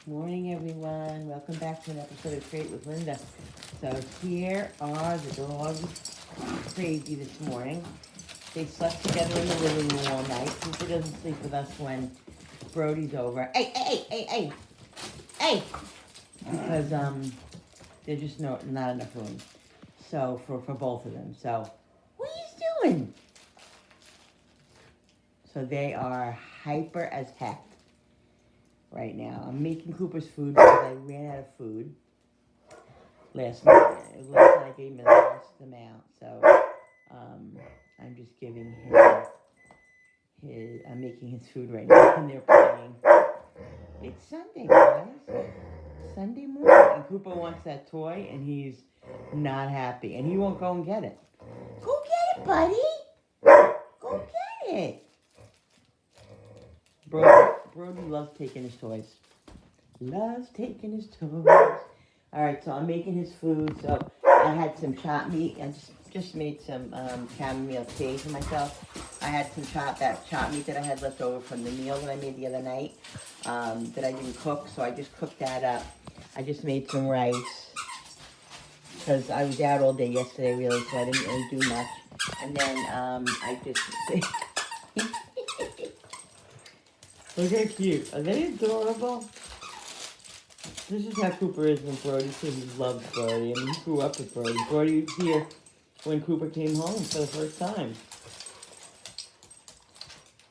Morning, everyone. Welcome back to an episode of Crate with Linda. So here are the dogs. Crazy this morning. They slept together in the living room all night. Cooper doesn't sleep with us when Brody's over. Hey! Hey! Because there's just not enough room. So for both of them. So what are you doing? So they are hyper as heck right now. I'm making Cooper's food because I ran out of food last night. I gave him the last amount, so I'm just giving him I'm making his food right now, and they're playing. It's Sunday, guys. Sunday morning, and Cooper wants that toy, and he's not happy, and he won't go and get it. Go get it, buddy. Go get it. Brody loves taking his toys. Loves taking his toys. Alright, so I'm making his food. So I had some chopped meat. I just made some chamomile tea for myself. I had some chopped meat that I had left over from the meal that I made the other night that I didn't cook. So I just cooked that up. I just made some rice because I was out all day yesterday, really, so I didn't really do much. And then I just... Look how cute. Are they adorable? This is how Cooper is when Brody, so he loves Brody. I mean, he grew up with Brody. Brody was here when Cooper came home for the first time.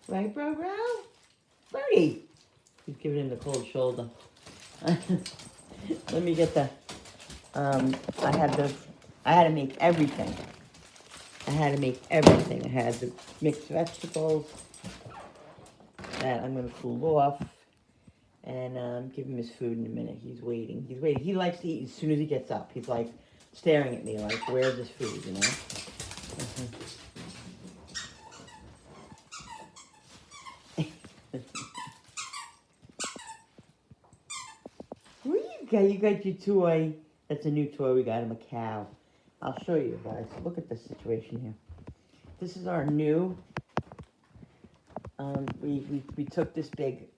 Right, bro? Brody! He's giving him the cold shoulder. Let me get the, I had to make everything. I had the mixed vegetables that I'm going to cool off. And give him his food in a minute. He's waiting. He likes to eat as soon as he gets up. He's like staring at me like, where's his food, you know? Where you go? You got your toy. That's a new toy. We got him a cow. I'll show you guys. Look at the situation here. This is our new, we took this big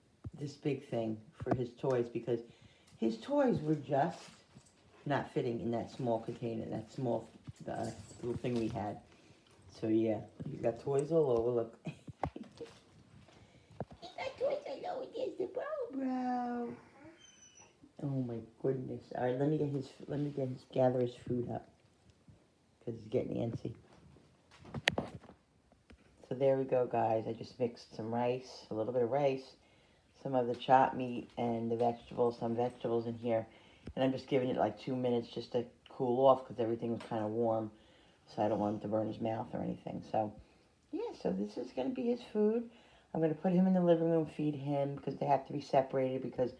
thing for his toys because his toys were just not fitting in that small container, that small little thing we had. So yeah, you got toys all over. Look, you got toys all over. There's the bro. Oh my goodness! All right, let me gather his food up because he's getting antsy. So there we go, guys. I just mixed some rice, a little bit of rice, some of the chopped meat, and the vegetables, some vegetables in here. And I'm just giving it like 2 minutes just to cool off because everything was kind of warm. So I don't want him to burn his mouth or anything. So, yeah, so this is going to be his food. I'm going to put him in the living room, feed him because they have to be separated because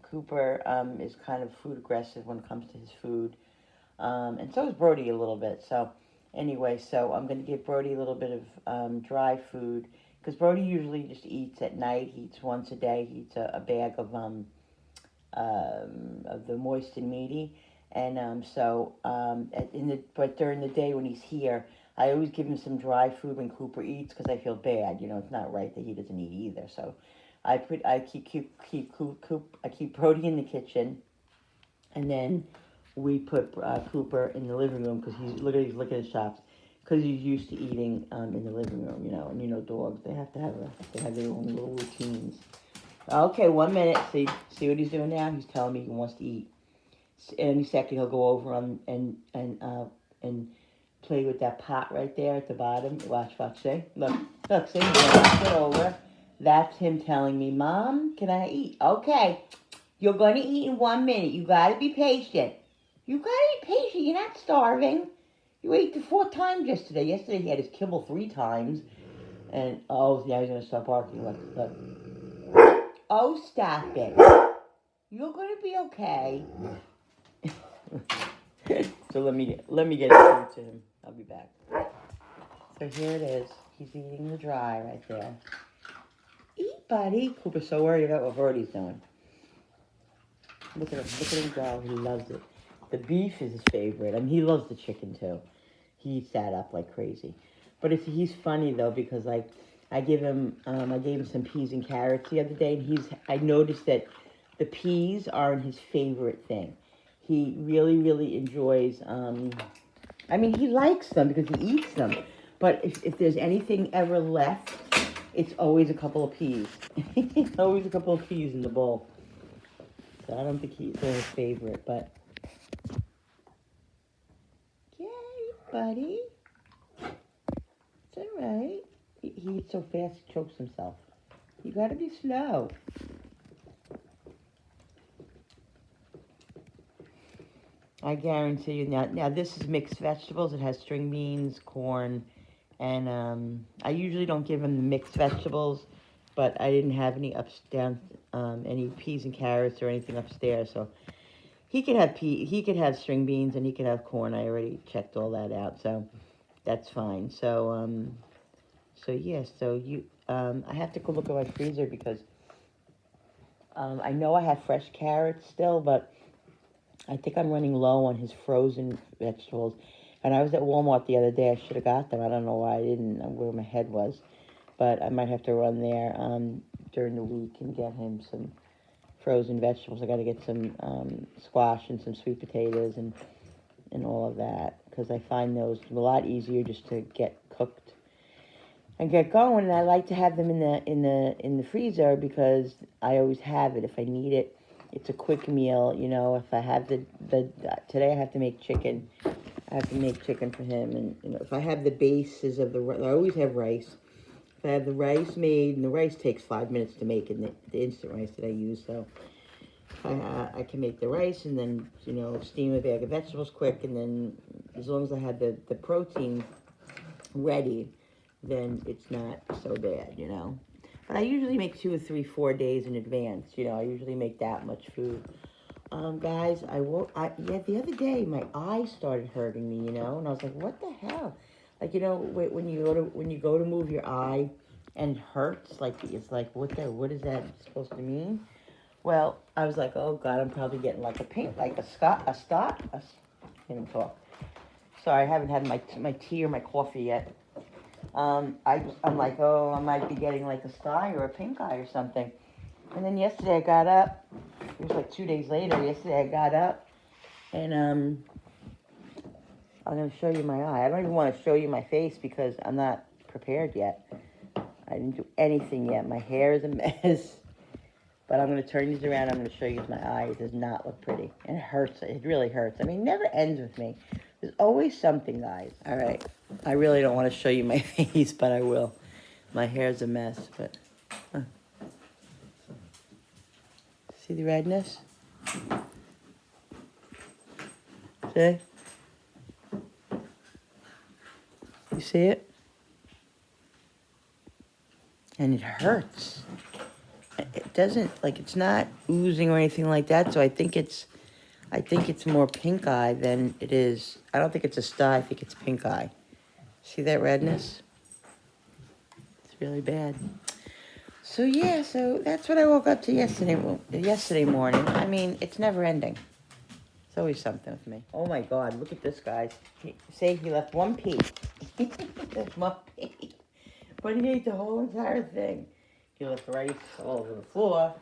Cooper is kind of food aggressive when it comes to his food. And so is Brody a little bit. So, anyway, so I'm going to give Brody a little bit of dry food because Brody usually just eats at night. He eats once a day. He eats a bag of the moist and meaty. And but during the day when he's here, I always give him some dry food when Cooper eats because I feel bad. You know, it's not right that he doesn't eat either. So I keep Brody in the kitchen, and then we put Cooper in the living room because he's look at his chops because he's used to eating in the living room. You know, and dogs they have their own little routines. Okay, 1 minute. See what he's doing now? He's telling me he wants to eat. Any second he'll go over and play with that pot right there at the bottom. Watch, see? Look, see? Get over. That's him telling me, Mom, can I eat? Okay, you're going to eat in 1 minute. You got to be patient. You're not starving. You ate 4 times yesterday. Yesterday he had his kibble 3 times. And, now he's going to start barking. Look. Oh, stop it. You're going to be okay. So let me get it to him. I'll be back. So here it is. He's eating the dry right there. Eat, buddy. Cooper's so worried about what Brody's doing. Look at him go. He loves it. The beef is his favorite. I mean, he loves the chicken too. He eats that up like crazy. But he's funny though because like I gave him some peas and carrots the other day, and I noticed that The peas are his favorite thing. He really, really enjoys, I mean, he likes them because he eats them. But if there's anything ever left, it's always a couple of peas. Always a couple of peas in the bowl. So I don't think they're his favorite, but... Yay, buddy. It's alright. He eats so fast he chokes himself. You gotta be slow. I guarantee you. Now this is mixed vegetables. It has string beans, corn, and I usually don't give him the mixed vegetables, but I didn't have any any peas and carrots or anything upstairs, so he could have he could have string beans and he could have corn. I already checked all that out, so that's fine. So yeah. So I have to go look at my freezer because I know I have fresh carrots still, but I think I'm running low on his frozen vegetables. And I was at Walmart the other day. I should have got them. I don't know why I didn't, where my head was. But I might have to run there during the week and get him some frozen vegetables. I got to get some squash and some sweet potatoes and all of that. Because I find those a lot easier just to get cooked and get going. And I like to have them in the freezer because I always have it if I need it. It's a quick meal, you know. If I have today I have to make chicken. I have to make chicken for him, and you know, if I have the bases of I always have rice. If I have the rice made, and the rice takes 5 minutes to make, and the instant rice that I use, so I can make the rice and then steam a bag of vegetables quick, and then as long as I have the protein ready, then it's not so bad, you know. But I usually make 2 or 3, 4 days in advance. You know, I usually make that much food. Guys, the other day my eye started hurting me, you know, and I was like, what the hell? Like, you know, when you go to move your eye and it hurts, like it's like what is that supposed to mean? Well, I was like, oh God, I'm probably getting like a can't even talk. Sorry, I haven't had my tea or my coffee yet. I'm like, oh, I might be getting like a sty or a pink eye or something. And then yesterday I got up. It was like 2 days later. Yesterday I got up, and I'm gonna show you my eye. I don't even want to show you my face because I'm not prepared yet. I didn't do anything yet. My hair is a mess. But I'm gonna turn these around. I'm gonna show you my eye. It does not look pretty, and it hurts. It really hurts. I mean, it never ends with me. There's always something, guys. All right. I really don't want to show you my face, but I will. My hair's a mess, but... See the redness? See? You see it? And it hurts. It doesn't, like, it's not oozing or anything like that, so I think it's more pink eye than it is. I don't think it's a sty. I think it's pink eye. See that redness? It's really bad. So yeah, so that's what I woke up to yesterday morning. I mean, it's never ending. It's always something with me. Oh my God, look at this, guys. Say he left one pea. That's one pea. But he ate the whole entire thing. He left rice all over the floor.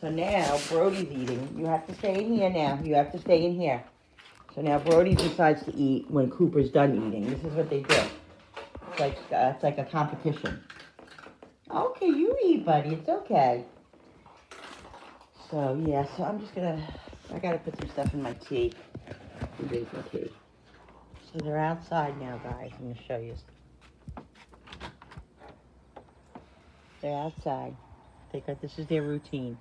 So now Brody's eating. You have to stay in here now. You have to stay in here. So now Brody decides to eat when Cooper's done eating. This is what they do. It's like a competition. Okay, you eat, buddy. It's okay. So yeah, so I gotta put some stuff in my tea. So they're outside now, guys. I'm gonna show you. They're outside. This is their routine.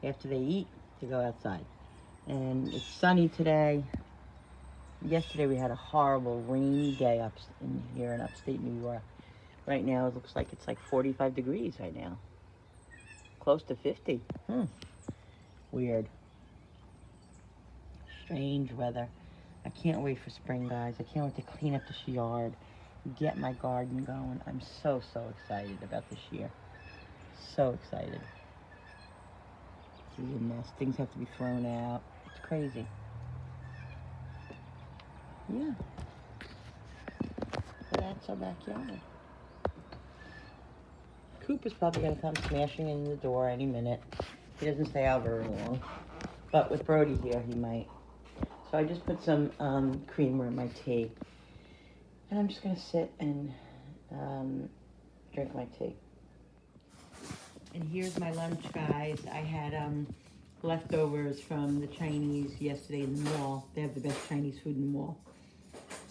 After they eat, they go outside. And it's sunny today. Yesterday we had a horrible rainy day here in upstate New York. Right now it looks like it's like 45 degrees right now. Close to 50. Weird. Strange weather. I can't wait for spring, guys. I can't wait to clean up this yard. Get my garden going. I'm so excited about this year. So excited. It's a mess. Things have to be thrown out. It's crazy. Yeah. So that's our backyard. Cooper's probably going to come smashing in the door any minute. He doesn't stay out very long. But with Brody here, he might. So I just put some creamer in my tea. And I'm just going to sit and drink my tea. And here's my lunch, guys. I had leftovers from the Chinese yesterday in the mall. They have the best Chinese food in the mall.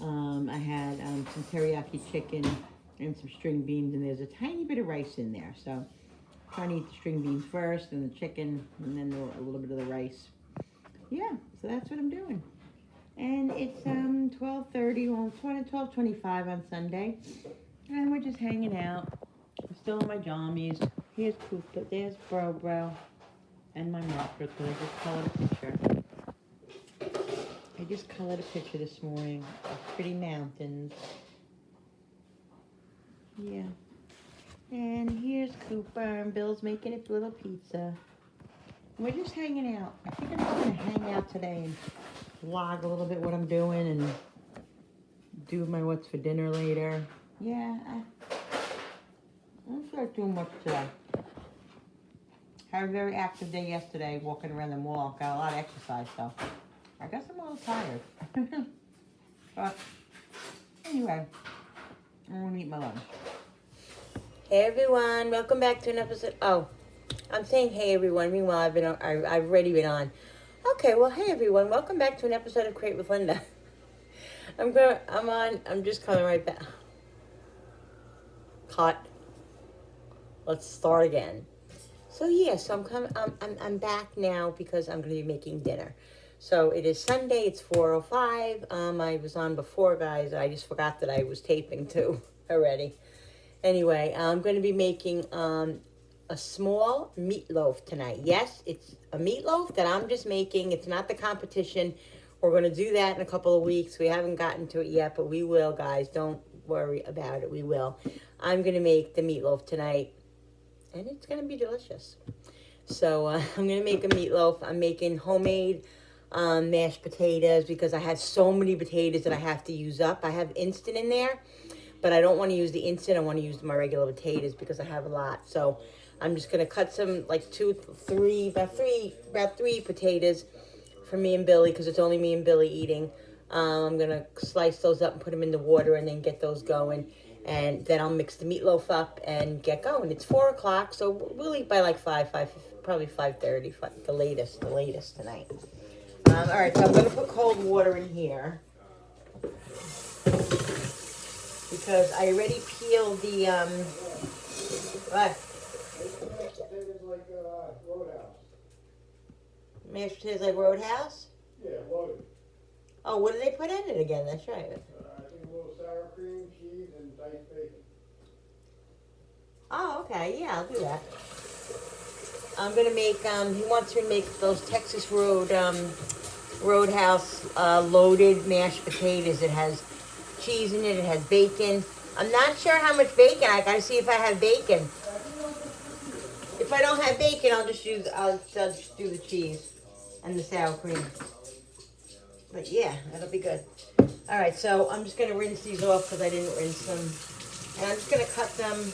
I had some teriyaki chicken and some string beans, and there's a tiny bit of rice in there. So I'm trying to eat the string beans first, and the chicken, and then a little bit of the rice. Yeah, so that's what I'm doing. And it's 12:30, well, 12:25 on Sunday, and we're just hanging out. I'm still in my jammies. Here's Cooper, there's Bro, and my marker, because I just colored a picture. I just colored a picture this morning of pretty mountains. Yeah. And here's Cooper, and Bill's making a little pizza. We're just hanging out. I think I'm just going to hang out today and vlog a little bit what I'm doing and do my what's for dinner later. Yeah, I don't feel like doing much today. Had a very active day yesterday walking around the mall. Got a lot of exercise, so I guess I'm a little tired. But anyway, I'm going to eat my lunch. Hey everyone, welcome back to an episode. Oh, I'm saying hey everyone. Meanwhile, I've already been on. Okay, well, hey everyone, welcome back to an episode of Create with Linda. I'm just coming right back. Cut. Let's start again. So yeah, so I'm back now because I'm going to be making dinner. So it is Sunday. It's 4:05. I was on before, guys. I just forgot that I was taping too already. Anyway, I'm going to be making a small meatloaf tonight. Yes, it's a meatloaf that I'm just making. It's not the competition. We're going to do that in a couple of weeks. We haven't gotten to it yet, but we will, guys. Don't worry about it. We will. I'm going to make the meatloaf tonight, and it's going to be delicious. So I'm going to make a meatloaf. I'm making homemade mashed potatoes because I have so many potatoes that I have to use up. I have instant in there, but I don't want to use the instant. I want to use my regular potatoes because I have a lot. So I'm just going to cut some, like about three potatoes for me and Billy because it's only me and Billy eating. I'm going to slice those up and put them in the water and then get those going. And then I'll mix the meatloaf up and get going. It's 4 o'clock, so we'll eat by like 5, probably 5:30, the latest tonight. All right, so I'm going to put cold water in here because I already peeled the, what? Mashed potatoes like Roadhouse. Mashed potatoes like Roadhouse? Yeah, loaded. Oh, what did they put in it again? That's right. I think a little sour cream, cheese, and diced bacon. Oh, okay. Yeah, I'll do that. I'm going to make, he wants me to make those Texas Roadhouse loaded mashed potatoes. It has cheese in it. It has bacon. I'm not sure how much bacon. I got to see if I have bacon. If I don't have bacon, I'll just do the cheese and the sour cream. But yeah, that'll be good. All right, so I'm just going to rinse these off because I didn't rinse them. And I'm just going to cut them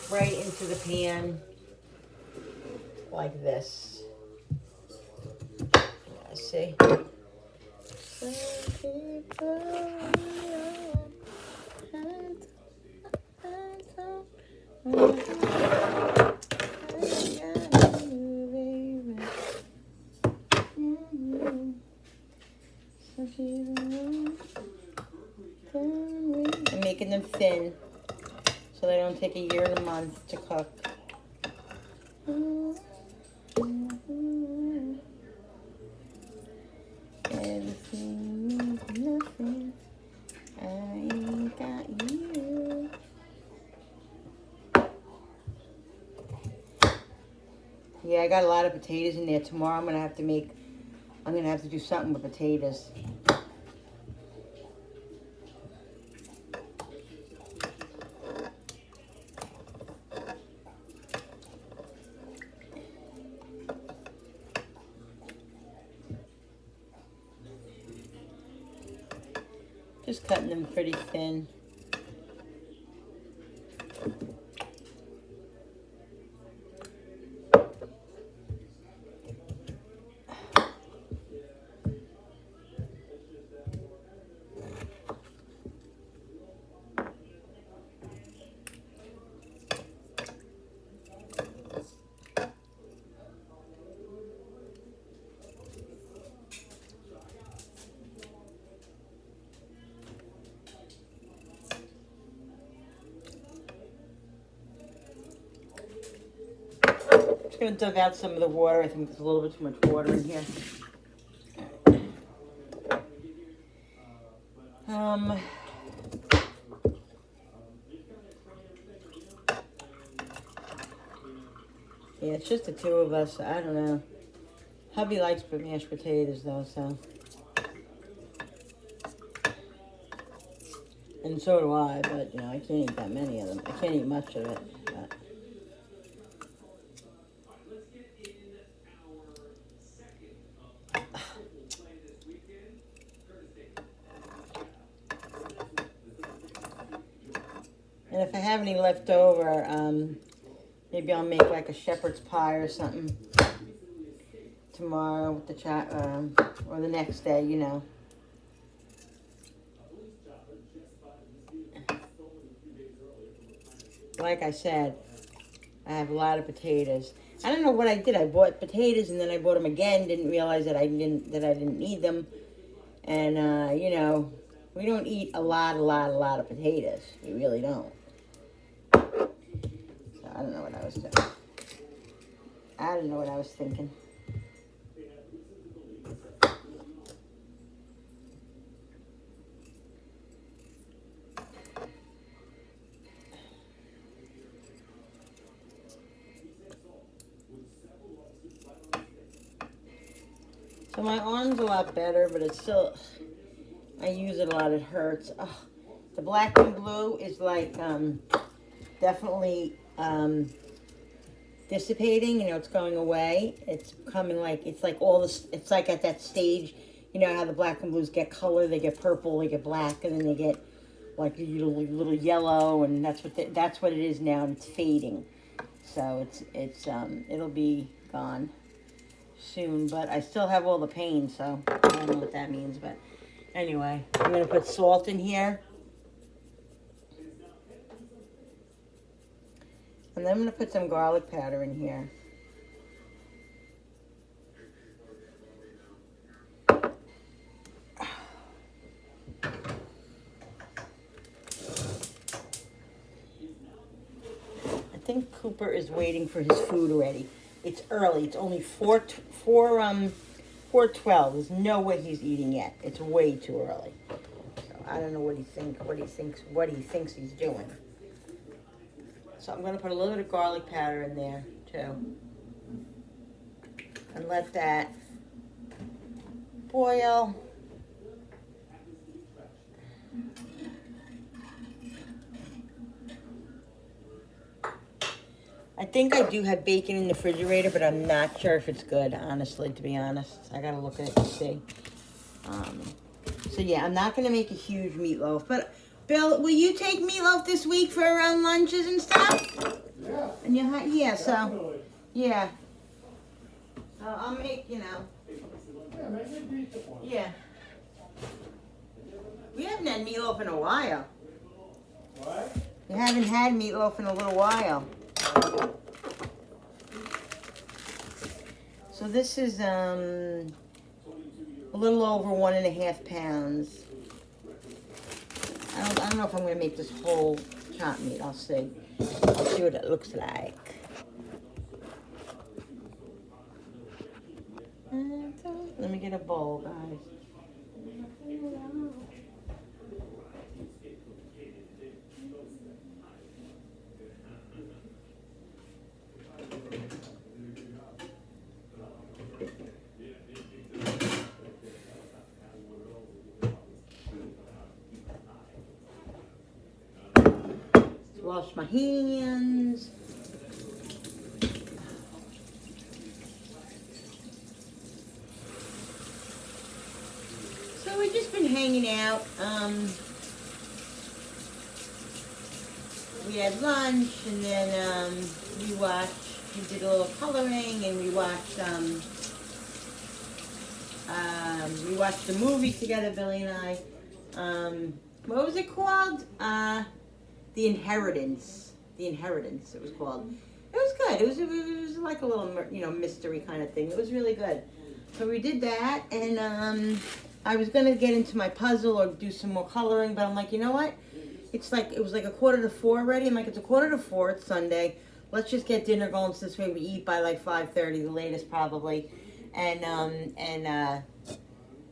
right into the pan like this. Yeah, see? I'm making them thin so they don't take a year and a month to cook. Everything, nothing. I ain't got you. Yeah, I got a lot of potatoes in there. Tomorrow I'm gonna have to do something with potatoes. Just cutting them pretty thin. Just gonna dug out some of the water. I think there's a little bit too much water in here. Yeah, it's just the two of us. So I don't know. Hubby likes mashed potatoes though, so. And so do I, but you know, I can't eat that many of them. I can't eat much of it. But. And if I have any left over, maybe I'll make like a shepherd's pie or something tomorrow with the or the next day, you know. Like I said, I have a lot of potatoes. I don't know what I did. I bought potatoes and then I bought them again. Didn't realize that I didn't need them. And you know, we don't eat a lot of potatoes. We really don't. So I don't know what I was doing. I don't know what I was thinking. So my arm's a lot better, but it's still, I use it a lot, it hurts. Oh, the black and blue is like definitely dissipating, you know, it's going away. It's coming like, it's like all this, it's like at that stage, you know how the black and blues get color, they get purple, they get black, and then they get like a little yellow, and that's what it is now, and it's fading. So it'll be gone soon, but I still have all the pain, so I don't know what that means, but anyway, I'm going to put salt in here, and then I'm going to put some garlic powder in here. I think Cooper is waiting for his food already. It's early. It's only 4:12. There's no way he's eating yet. It's way too early. So I don't know what he thinks he's doing. So I'm going to put a little bit of garlic powder in there too, and let that boil. I think I do have bacon in the refrigerator, but I'm not sure if it's good, honestly, to be honest. I gotta look at it to see. So yeah, I'm not gonna make a huge meatloaf, but Bill, will you take meatloaf this week for around lunches and stuff? Yeah. And yeah, so, Definitely. yeah. So I'll make, you know, Yeah, make it a decent one. yeah. We haven't had meatloaf in a while. What? We haven't had meatloaf in a little while. So this is a little over 1.5 pounds. I don't know if I'm gonna make this whole chopped meat. I'll see. I'll see what it looks like. Let me get a bowl, guys. Wash my hands. So we've just been hanging out. we had lunch, and then we did a little coloring, and we watched the movie together, Billy and I. What was it called? The Inheritance. The Inheritance, it was called. It was good. It was like a little, mystery kind of thing. It was really good. So we did that, and I was gonna get into my puzzle or do some more coloring, but I'm like, you know what? It was like 3:45 already. I'm like, it's 3:45. It's Sunday. Let's just get dinner going. So this way we eat by like 5:30, the latest probably, and then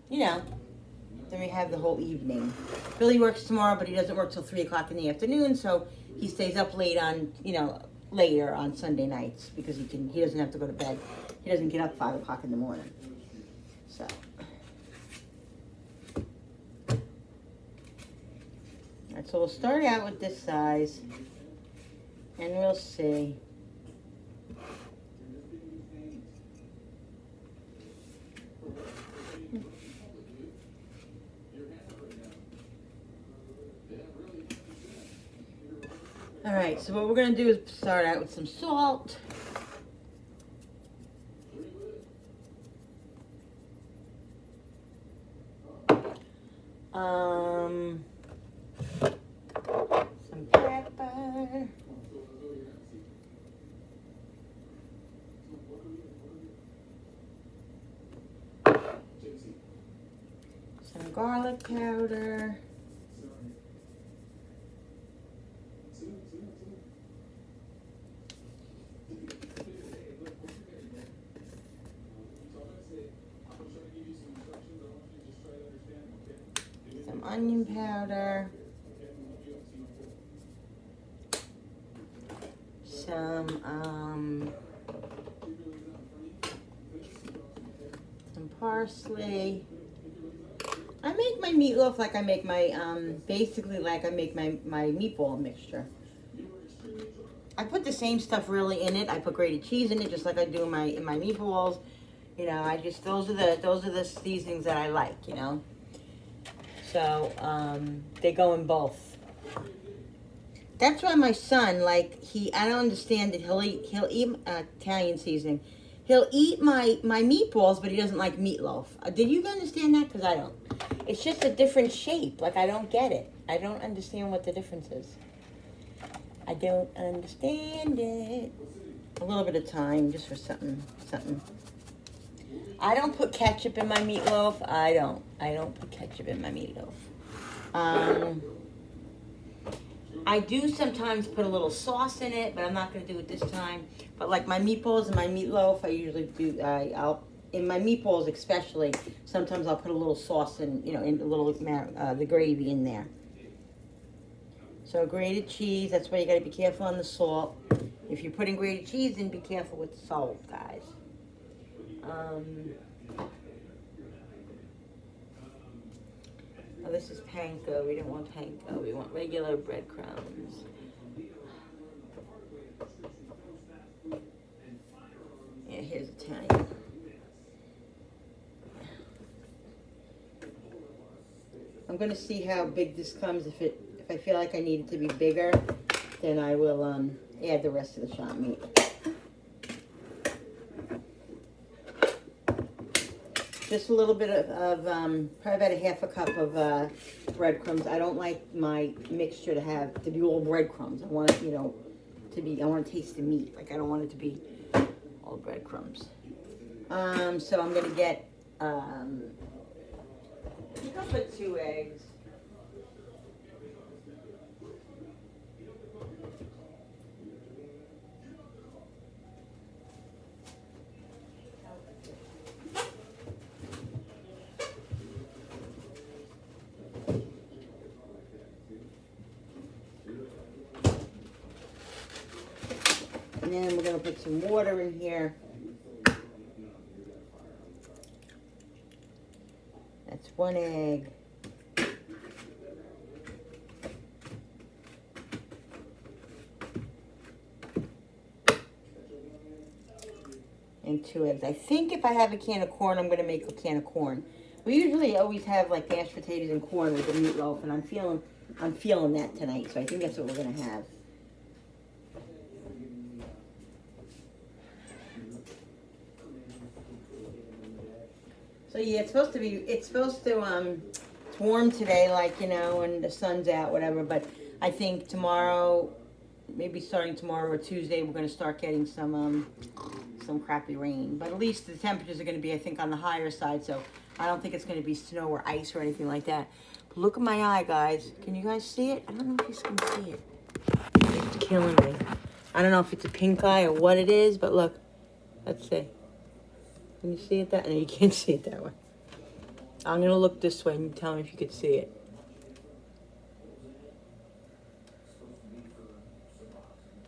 we have the whole evening. Billy works tomorrow, but he doesn't work till 3:00 in the afternoon, so he stays up late on, later on Sunday nights because he doesn't have to go to bed. He doesn't get up 5:00 in the morning. So. Alright, so we'll start out with this size, and we'll see. Alright, so what we're going to do is start out with some salt. Some pepper. Some garlic powder. Some onion powder. Some parsley. I make my meatloaf like I make my, basically like I make my meatball mixture. I put the same stuff really in it. I put grated cheese in it just like I do in my meatballs. Those are the seasonings that I like, So, they go in both. That's why my son, I don't understand that he'll eat Italian seasoning. He'll eat my meatballs, but he doesn't like meatloaf. Did you understand that? Because I don't. It's just a different shape. I don't get it. I don't understand what the difference is. I don't understand it. A little bit of time, just for something. I don't put ketchup in my meatloaf. I don't put ketchup in my meatloaf. I do sometimes put a little sauce in it, but I'm not going to do it this time. But like my meatballs and my meatloaf, I usually do. In my meatballs especially, sometimes I'll put a little sauce in, in a little the gravy in there. So grated cheese. That's why you got to be careful on the salt. If you're putting grated cheese in, be careful with the salt, guys. Oh, this is panko. We don't want panko. We want regular breadcrumbs. Yeah, here's Italian. I'm gonna see how big this comes. If I feel like I need it to be bigger, then I will add the rest of the shot meat. Just a little bit of probably about a half a cup of breadcrumbs. I don't like my mixture to be all breadcrumbs. I want it, I want to taste the meat. I don't want it to be all breadcrumbs. So I'm gonna get, I think I'll put 2 eggs. And then we're going to put some water in here. That's 1 egg. And 2 eggs. I think if I have a can of corn, I'm going to make a can of corn. We usually always have like mashed potatoes and corn with the meatloaf, and I'm feeling that tonight, so I think that's what we're going to have. So yeah, it's supposed to it's warm today, like, you know, and the sun's out, whatever, but I think tomorrow, maybe starting tomorrow or Tuesday, we're gonna start getting some crappy rain. But at least the temperatures are gonna be, I think, on the higher side, so I don't think it's gonna be snow or ice or anything like that. But look at my eye, guys. Can you guys see it? I don't know if you can see it. It's killing me. I don't know if it's a pink eye or what it is, but look. Let's see. Can you see it that? No, you can't see it that way. I'm gonna look this way and you tell me if you could see it.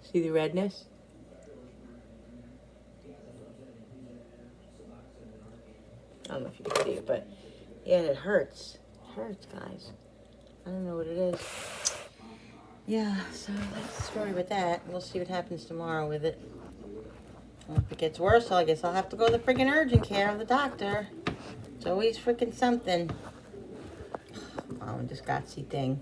See the redness? I don't know if you can see it, but yeah, it hurts. It hurts, guys. I don't know what it is. Yeah, so that's the story with that. We'll see what happens tomorrow with it. And if it gets worse, I guess I'll have to go to the freaking urgent care of the doctor. It's always freaking something. Oh, this Gotsy thing.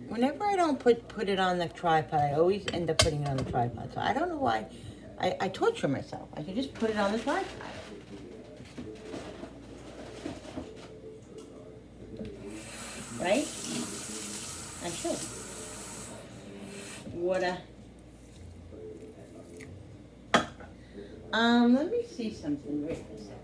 Whenever I don't put it on the tripod, I always end up putting it on the tripod. So I don't know why I torture myself. I should just put it on the tripod. Right? I should. What a... let me see something. Wait a second.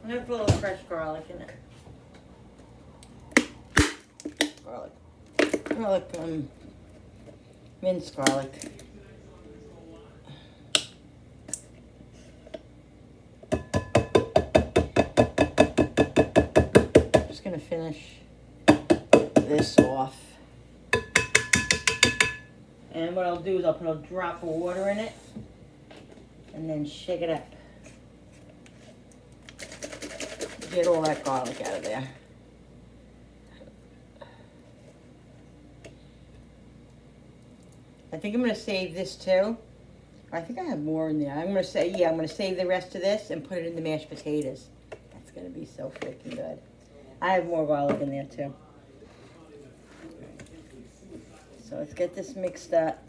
I'm gonna put a little fresh garlic in it. Garlic, minced garlic. Just gonna finish this off. And what I'll do is I'll put a drop of water in it and then shake it up. Get all that garlic out of there. I think I'm going to save this too. I think I have more in there. I'm going to save the rest of this and put it in the mashed potatoes. That's going to be so freaking good. I have more garlic in there too. So let's get this mixed up.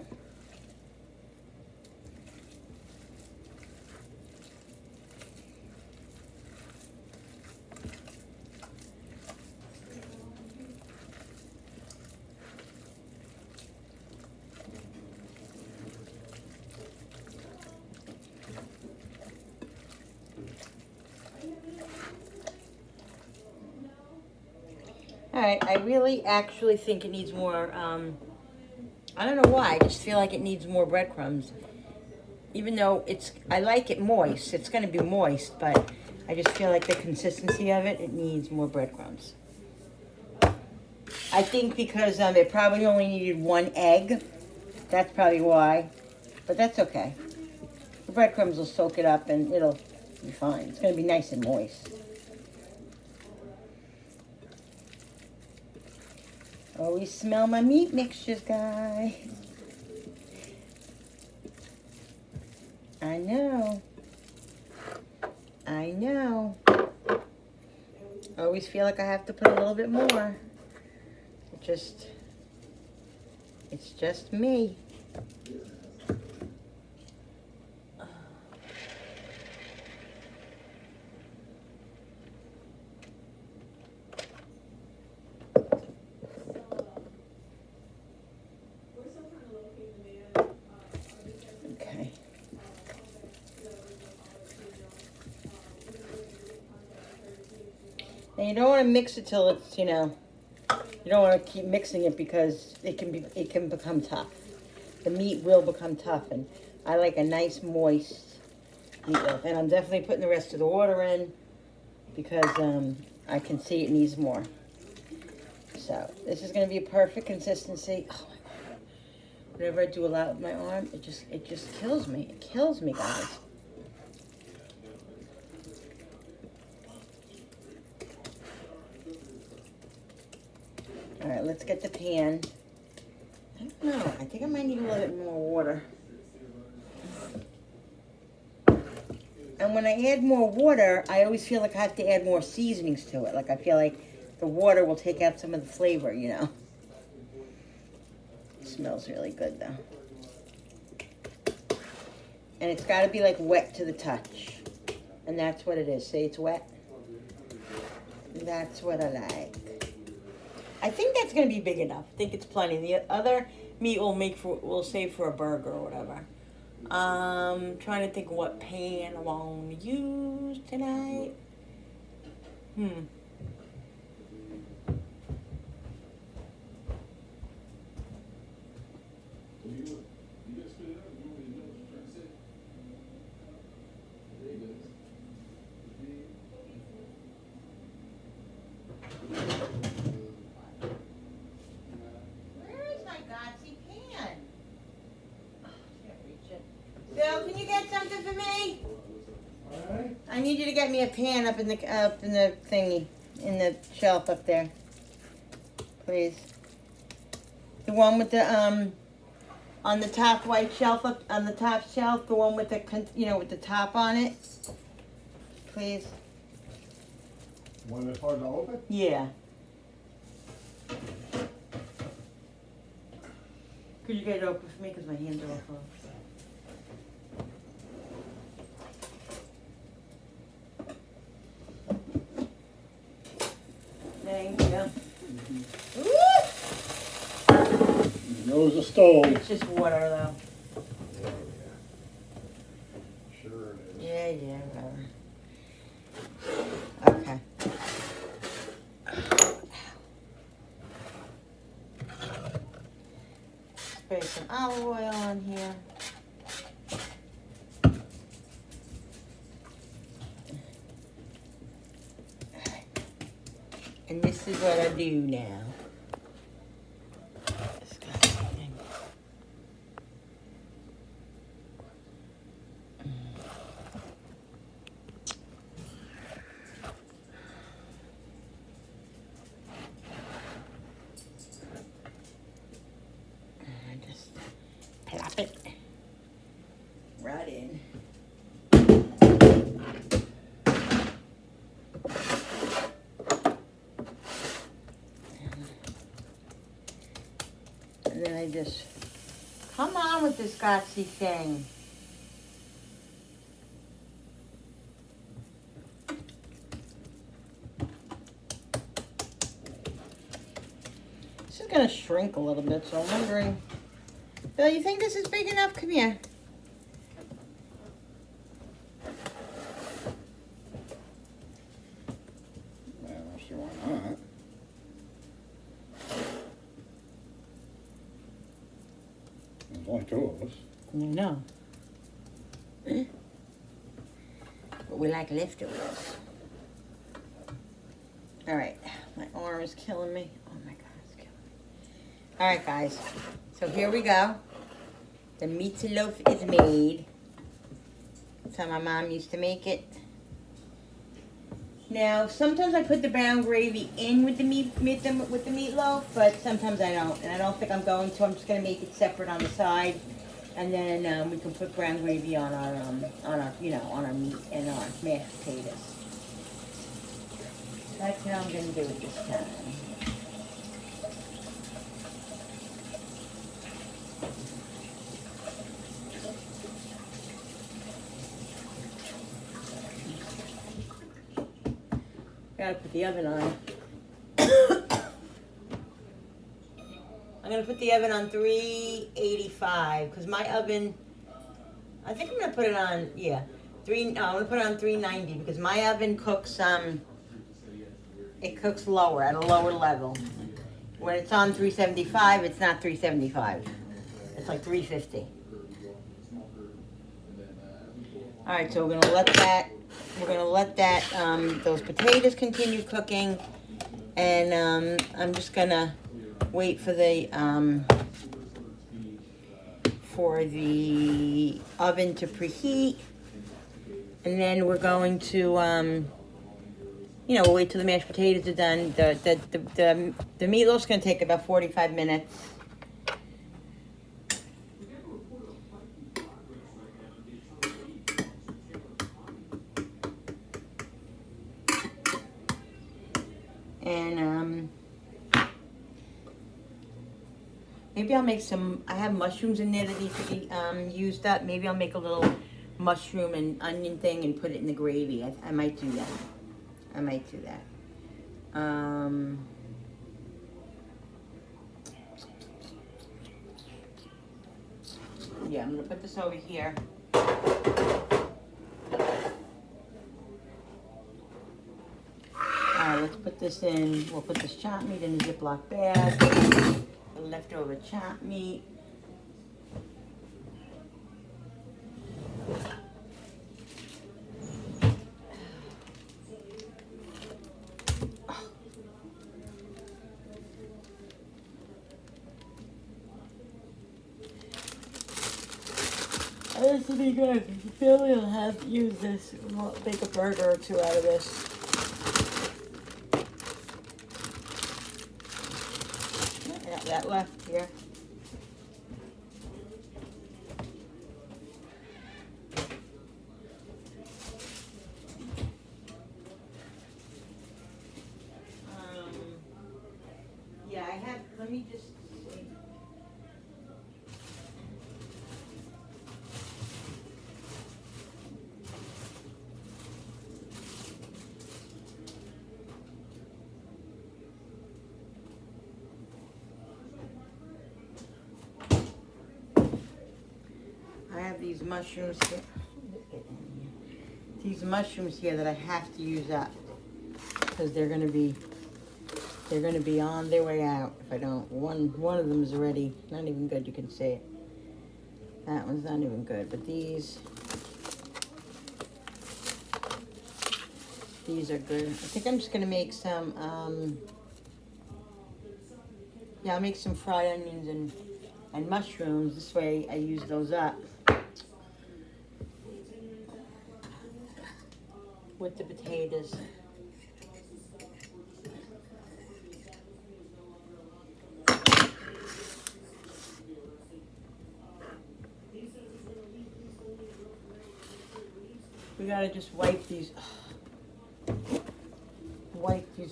Alright, I really actually think it needs more, I don't know why, I just feel like it needs more breadcrumbs. Even though I like it moist, it's going to be moist, but I just feel like the consistency of it needs more breadcrumbs. I think because it probably only needed 1 egg, that's probably why, but that's okay. The breadcrumbs will soak it up and it'll be fine. It's going to be nice and moist. Always smell my meat mixtures, guys. I know. I know. I always feel like I have to put a little bit more. It's just me. And you don't want to mix it till it's, you don't want to keep mixing it because it can become tough. The meat will become tough, and I like a nice moist meatloaf. And I'm definitely putting the rest of the water in because I can see it needs more. So this is gonna be a perfect consistency. Oh my God. Whenever I do a lot with my arm, it just kills me. It kills me, guys. All right, let's get the pan. I don't know. I think I might need a little bit more water. And when I add more water, I always feel like I have to add more seasonings to it. Like I feel like the water will take out some of the flavor, you know. It smells really good though. And it's got to be like wet to the touch. And that's what it is. Say it's wet. That's what I like. I think that's going to be big enough. I think it's plenty. The other meat we'll save for a burger or whatever. Trying to think what pan I want to use tonight. Bill, can you get something for me? Alright? I need you to get me a pan up in the thingy, in the shelf up there, please. The one with the on the top white shelf up on the top shelf, the one with the with the top on it, please. One that's hard to open? Yeah. Could you get it open for me? Because my hands are all full. Thank you. Knows the stove. It's just water though. Sure it is. Yeah, whatever. Okay. Spray some olive oil on here. And this is what I do now. Disgusting. I just plop it right in. And then I just, come on with this Gotsy thing. This is gonna shrink a little bit, so I'm wondering, Bill, you think this is big enough? Come here. Yeah, I don't see why not. There's only two of us. I know. But we like leftovers. All right, my arm is killing me. Oh my God, it's killing me. All right, guys. So here we go. The meatloaf is made. That's how my mom used to make it. Now, sometimes I put the brown gravy in with the meatloaf, but sometimes I don't, and I don't think I'm going to. I'm just gonna make it separate on the side, and then we can put brown gravy on our meat and our mashed potatoes. That's how I'm gonna do it this time. Gotta put the oven on. I'm gonna put the oven on 385 because my oven, I think I'm gonna put it on, I'm gonna put it on 390 because my oven cooks, it cooks lower, at a lower level. When it's on 375, it's not 375. It's like 350. All right, so we're gonna let that. Those potatoes continue cooking, and I'm just gonna wait for the oven to preheat, and then we're going to we'll wait till the mashed potatoes are done. The meatloaf's gonna take about 45 minutes. And maybe I'll make some. I have mushrooms in there that need to be used up. Maybe I'll make a little mushroom and onion thing and put it in the gravy. I might do that. Yeah, I'm gonna put this over here. Let's put this in. We'll put this chopped meat in a Ziploc bag. The leftover chopped meat. This will be good. Billy will have to use this. We'll make a burger or two out of this. I got that left here. Yeah, I have. Let me just. These mushrooms here. These mushrooms here that I have to use up because they're gonna be on their way out if I don't. One of them is already not even good. You can see it. That one's not even good. But these are good. I think I'm just gonna make some. I'll make some fried onions and mushrooms. This way I use those up with the potatoes. We gotta just wipe these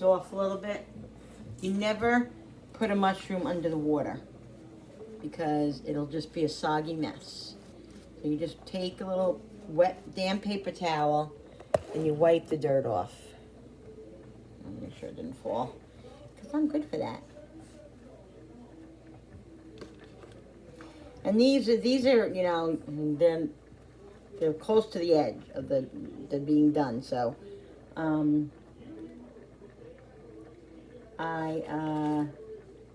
off a little bit. You never put a mushroom under the water because it'll just be a soggy mess. So you just take a little wet, damp paper towel and you wipe the dirt off. I'll make sure it didn't fall, because I'm good for that. And these are they're close to the edge of the being done. So,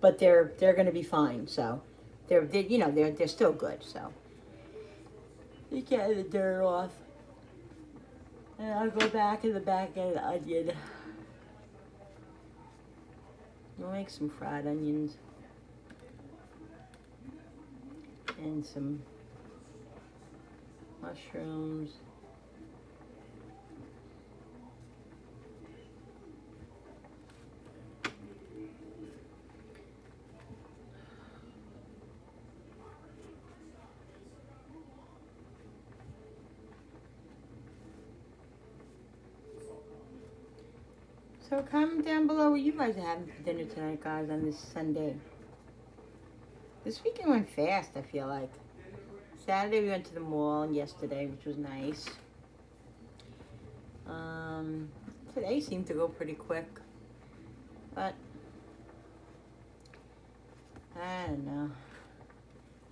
but they're going to be fine. So, they're still good. So, you get the dirt off. And I'll go back in the back end of the onion. We'll make some fried onions. And some mushrooms. So comment down below what you guys are having for dinner tonight, guys, on this Sunday. This weekend went fast, I feel like. Saturday we went to the mall, and yesterday, which was nice. Today seemed to go pretty quick. But, I don't know.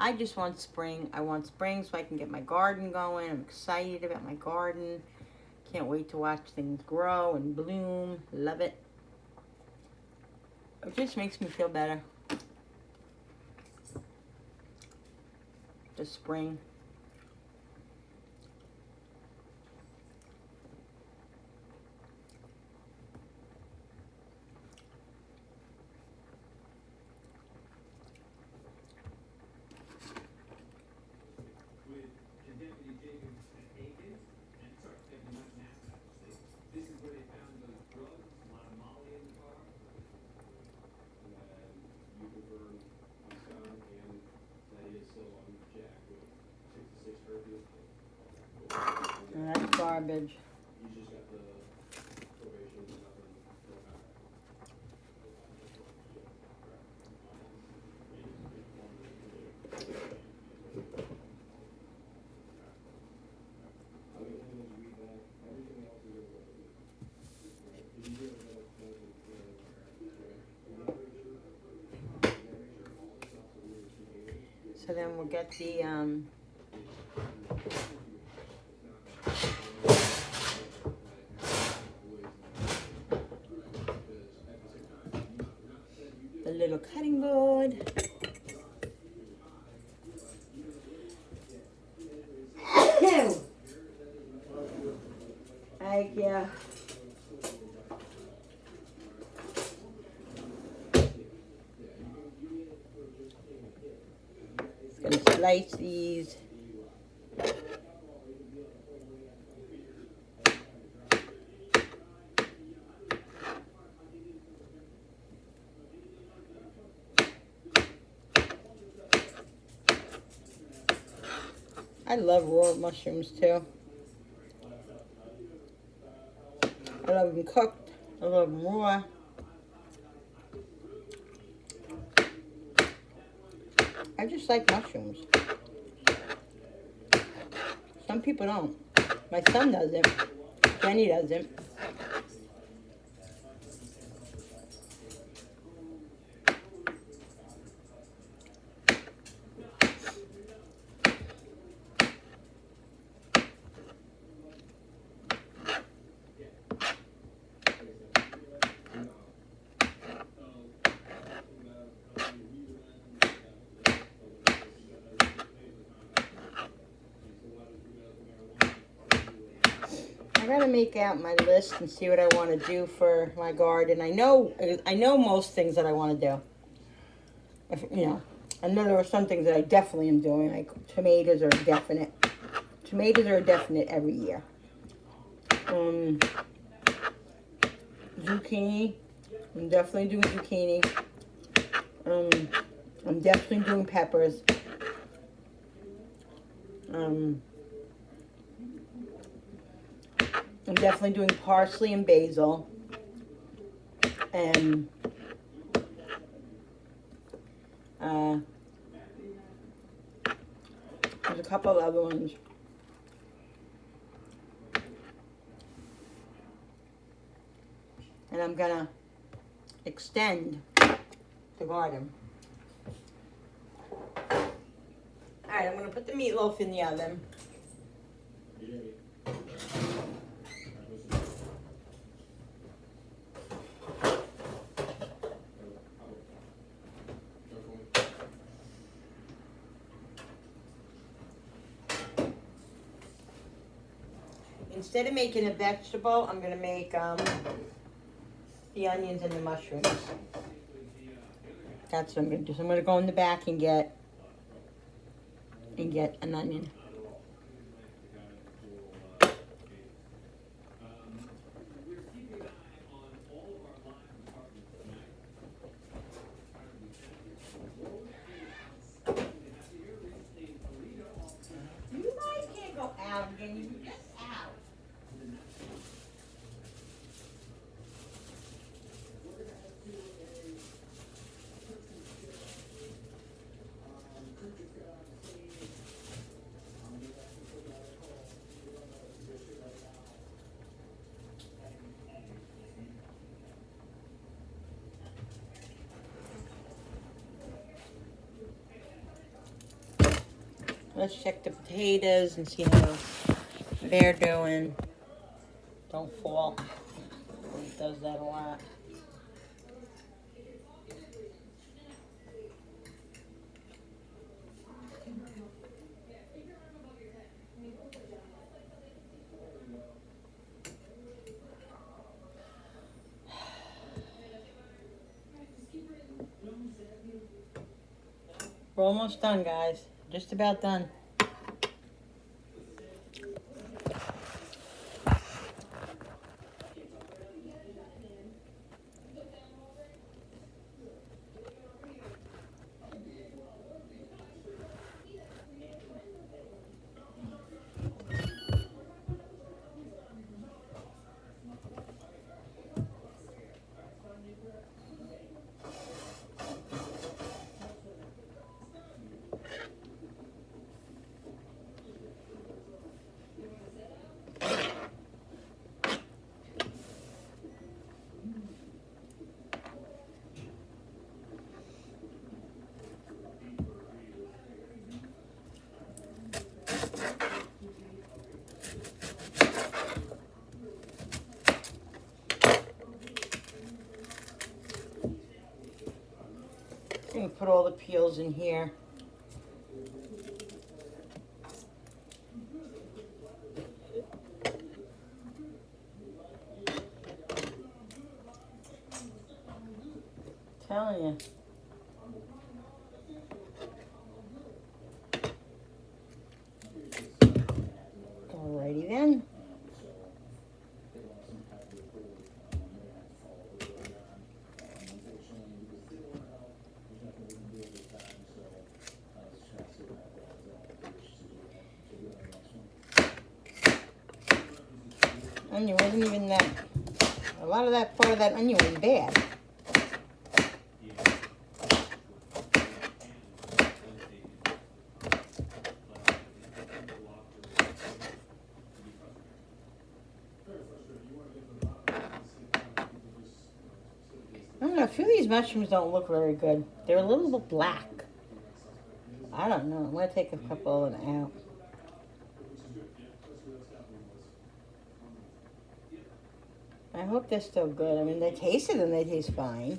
I just want spring. I want spring so I can get my garden going. I'm excited about my garden. Can't wait to watch things grow and bloom. Love it. It just makes me feel better. The spring. garbage. So then we'll get the little cutting board. Thank you. Gonna slice these. I love raw mushrooms too. I love them cooked. I love them raw. I just like mushrooms. Some people don't. My son doesn't. Jenny doesn't. I gotta make out my list and see what I want to do for my garden. I know most things that I want to do. I know there are some things that I definitely am doing. Like tomatoes are a definite. Tomatoes are a definite every year. Zucchini. I'm definitely doing zucchini. I'm definitely doing peppers. I'm definitely doing parsley and basil. And there's a couple of other ones. And I'm gonna extend the garden. Alright, I'm gonna put the meatloaf in the oven. Instead of making a vegetable, I'm gonna make the onions and the mushrooms. That's what I'm gonna do. So I'm gonna go in the back and get an onion. You guys can't go out again. You can get out. Let's check the potatoes and see how they're doing. Don't fall. It does that a lot. We're almost done, guys. Just about done. peels in here. Telling you. Alrighty then. Onion wasn't even that. A lot of that part of that onion was bad. I don't know, a few of these mushrooms don't look very good. They're a little bit black. I don't know. I'm going to take a couple of them out. I hope they're still good. I mean, they tasted them. They taste fine.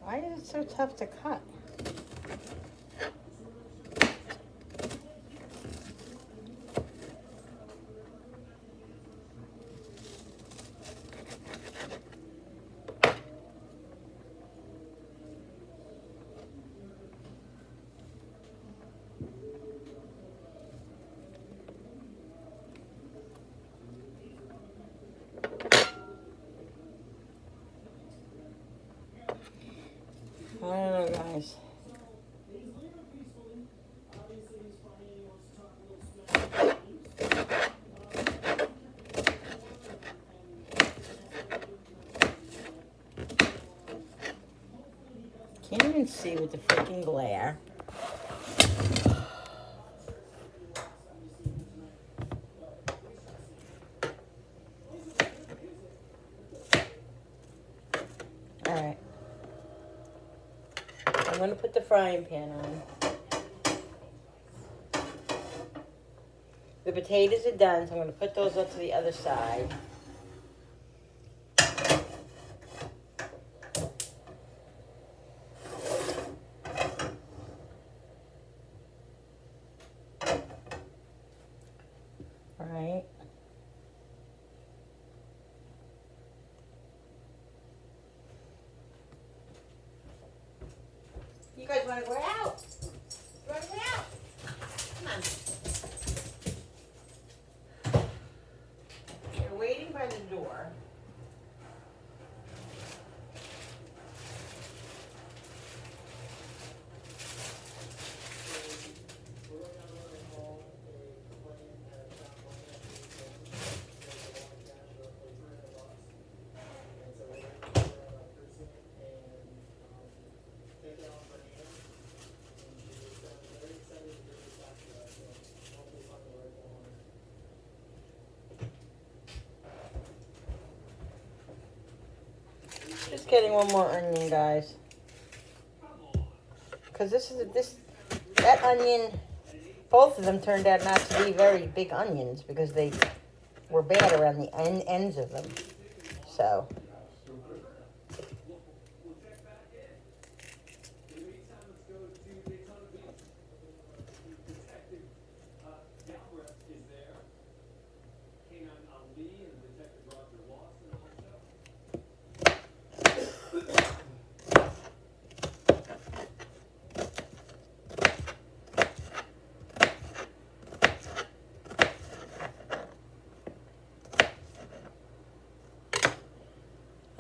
Why is it so tough to cut? I don't know, guys. Can't even see with the freaking glare. All right. I'm going to put the frying pan on. The potatoes are done, so I'm going to put those up to the other side. All right. You guys want to go out? You want to go out? Come on. They're waiting by the door. Just getting one more onion, guys. Because that onion, both of them turned out not to be very big onions because they were bad around the ends of them. So.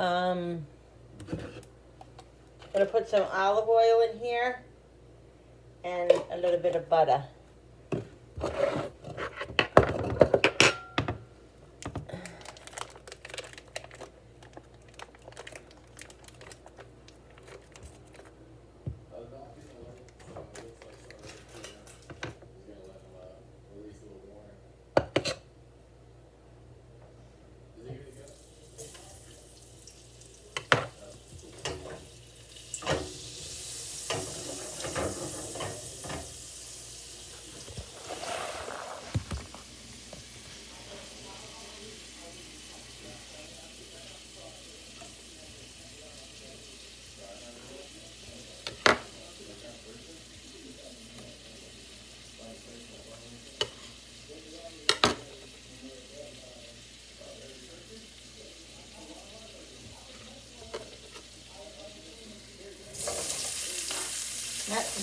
I'm going to put some olive oil in here and a little bit of butter.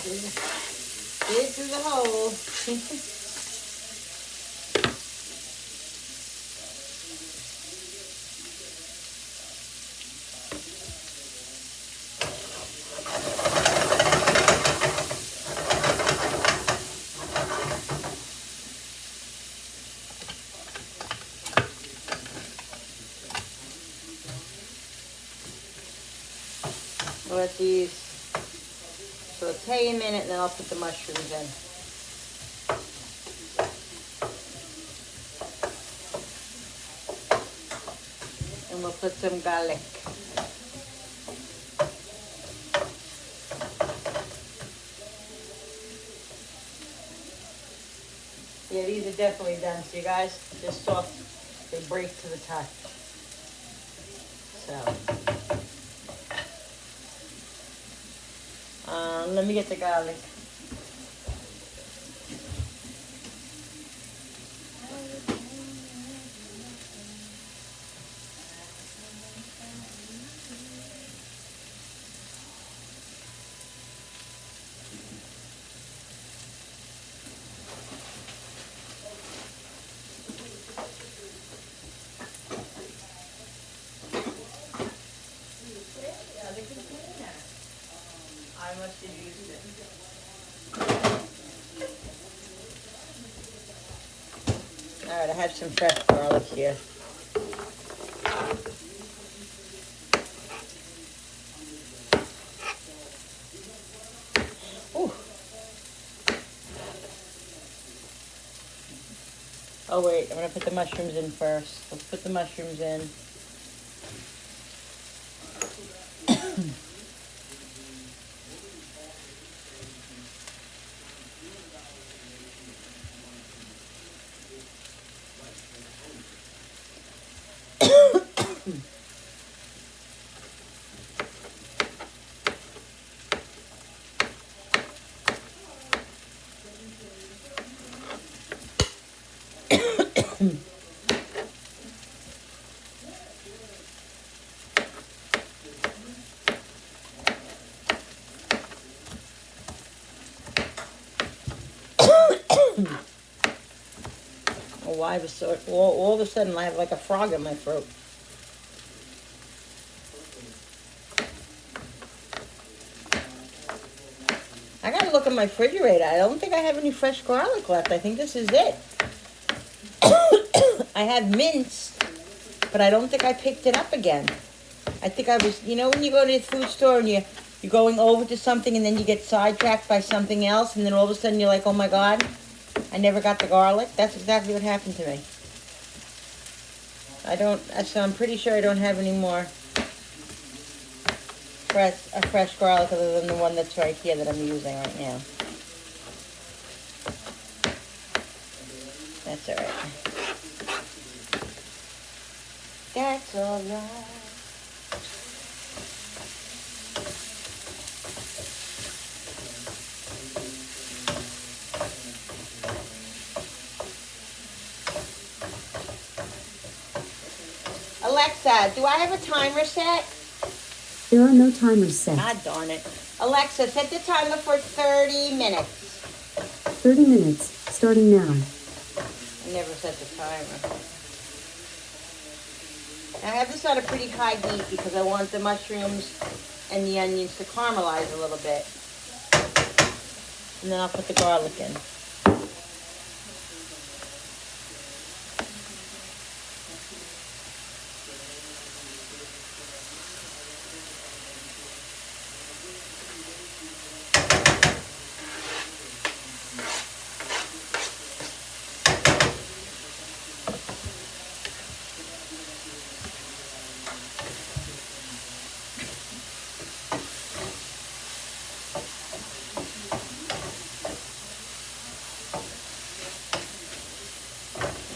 Get through the hole. Let these saute a minute, and then I'll put the mushrooms in. And we'll put some garlic. Yeah, these are definitely done. See, guys, they're soft. They break to the touch. So, let me get the garlic. I must have used it. All right, I have some fresh garlic here. Ooh. Oh wait, I'm gonna put the mushrooms in first. Let's put the mushrooms in. Oh, why was so all of a sudden I have like a frog in my throat. I gotta look at my refrigerator. I don't think I have any fresh garlic left. I think this is it. I have minced, but I don't think I picked it up again. I think I was, you know, when you go to the food store and you're going over to something and then you get sidetracked by something else, and then all of a sudden you're like, oh my God, I never got the garlic. That's exactly what happened to me. So I'm pretty sure I don't have any more fresh garlic other than the one that's right here that I'm using right now. That's all right. That's all right. Alexa, do I have a timer set? There are no timers set. God darn it. Alexa, set the timer for 30 minutes. 30 minutes, starting now. I never set the timer. I have this on a pretty high heat because I want the mushrooms and the onions to caramelize a little bit. And then I'll put the garlic in.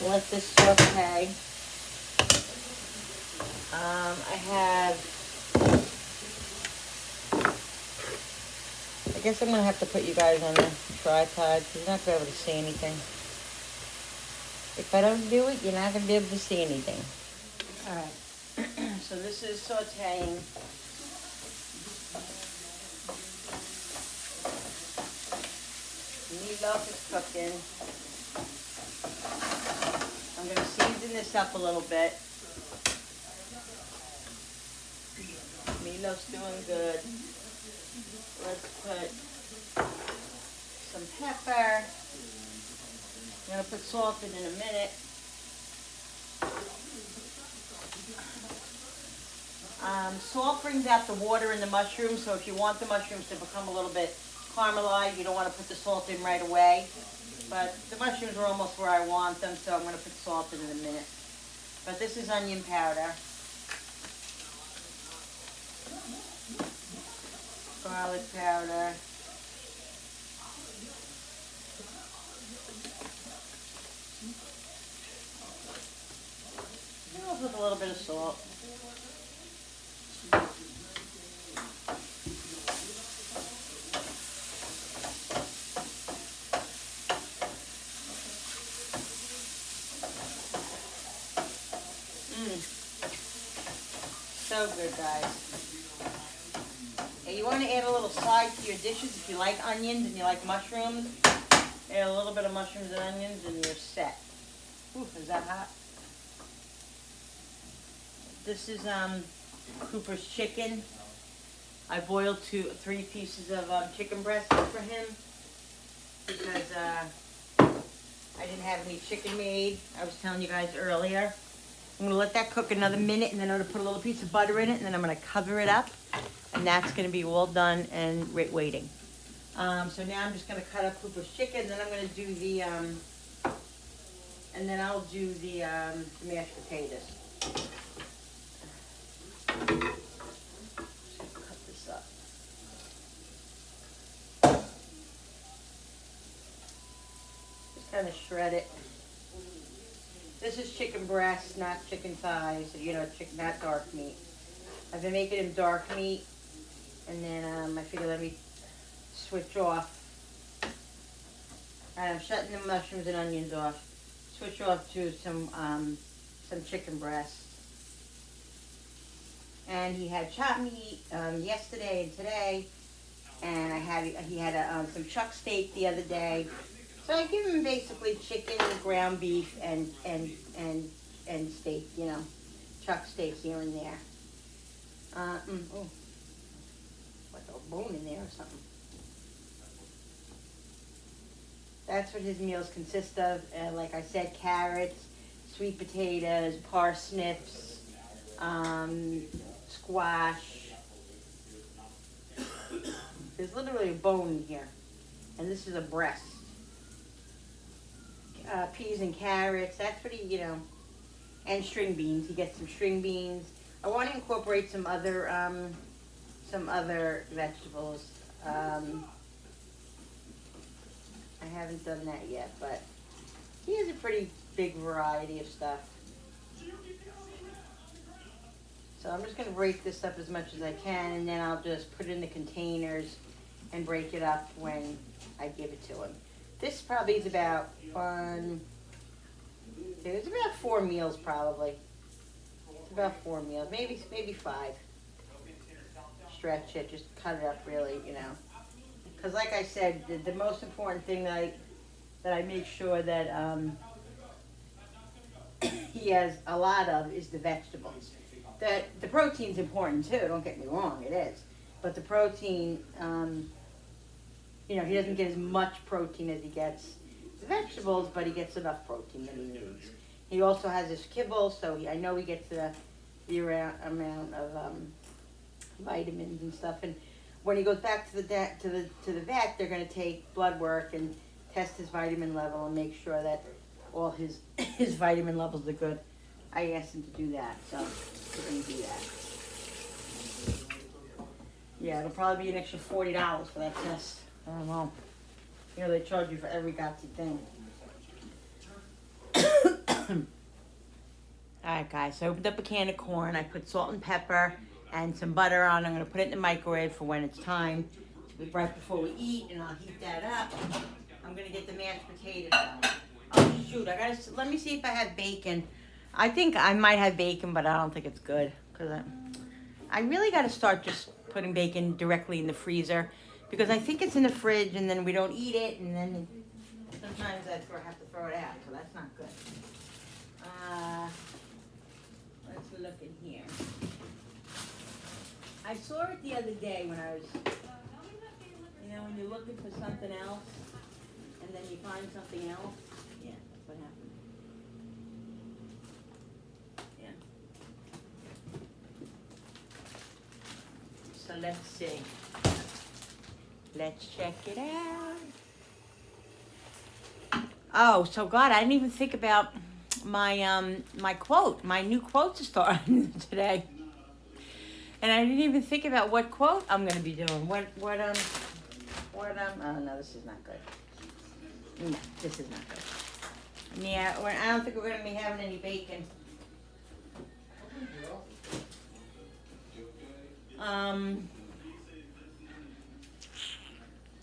Let this saute. I guess I'm going to have to put you guys on the tripod because you're not going to be able to see anything. If I don't do it, you're not going to be able to see anything. Alright, so this is sauteing. meatloaf is cooking. I'm going to season this up a little bit. Meatloaf's doing good. Let's put some pepper. I'm going to put salt in a minute. Salt brings out the water in the mushrooms, so if you want the mushrooms to become a little bit caramelized, you don't want to put the salt in right away. But the mushrooms are almost where I want them, so I'm going to put salt in a minute. But this is onion powder. Garlic powder. And I'll put a little bit of salt. So good, guys. And you want to add a little side to your dishes if you like onions and you like mushrooms. Add a little bit of mushrooms and onions and you're set. Ooh, is that hot? This is Cooper's chicken. I boiled 3 pieces of chicken breast for him because I didn't have any chicken made. I was telling you guys earlier. I'm going to let that cook another minute, and then I'm going to put a little piece of butter in it, and then I'm going to cover it up, and that's going to be all done and waiting. So now I'm just going to cut up Cooper's chicken, and then I'm going to do the, and then I'll do the mashed potatoes. Just cut this up. Just kind of shred it. This is chicken breast, not chicken thighs, not dark meat. I've been making him dark meat, and then I figured let me switch off. And I'm shutting the mushrooms and onions off. Switch off to some chicken breast. And he had chopped meat yesterday and today, and he had some chuck steak the other day. So I give him basically chicken, ground beef, and steak, chuck steak here and there. Like a bone in there or something. That's what his meals consist of. Like I said, carrots, sweet potatoes, parsnips, squash. There's literally a bone in here, and this is a breast. Peas and carrots, that's what he, and string beans. He gets some string beans. I want to incorporate some other vegetables. I haven't done that yet, but he has a pretty big variety of stuff. So I'm just going to break this up as much as I can, and then I'll just put it in the containers and break it up when I give it to him. This probably is about it's about 4 meals probably. It's about 4 meals, maybe 5. Stretch it, just cut it up really, Because like I said, the most important thing that I make sure that he has a lot of is the vegetables. The protein's important too, don't get me wrong, it is. But the protein, he doesn't get as much protein as he gets the vegetables, but he gets enough protein that he needs. He also has his kibble, so I know he gets the amount of vitamins and stuff. And when he goes back to the vet, they're going to take blood work and test his vitamin level and make sure that all his vitamin levels are good. I asked him to do that, so we're going to do that. Yeah, it'll probably be an extra $40 for that test. I don't know. They charge you for every goddamn thing. Alright guys, so I opened up a can of corn. I put salt and pepper and some butter on. I'm going to put it in the microwave for when it's time, right before we eat, and I'll heat that up. I'm going to get the mashed potatoes out. Oh shoot, let me see if I have bacon. I think I might have bacon, but I don't think it's good. Because I really got to start just putting bacon directly in the freezer. because I think it's in the fridge and then we don't eat it and then sometimes I have to throw it out, so that's not good. Let's look in here. I saw it the other day when I was, when you're looking for something else and then you find something else. Yeah, that's what happened. Yeah. So let's see. Let's check it out. Oh, so God, I didn't even think about my my quote, my new quote to start today. And I didn't even think about what quote I'm gonna be doing. Oh no, this is not good. No, this is not good. Yeah, I don't think we're gonna be having any bacon.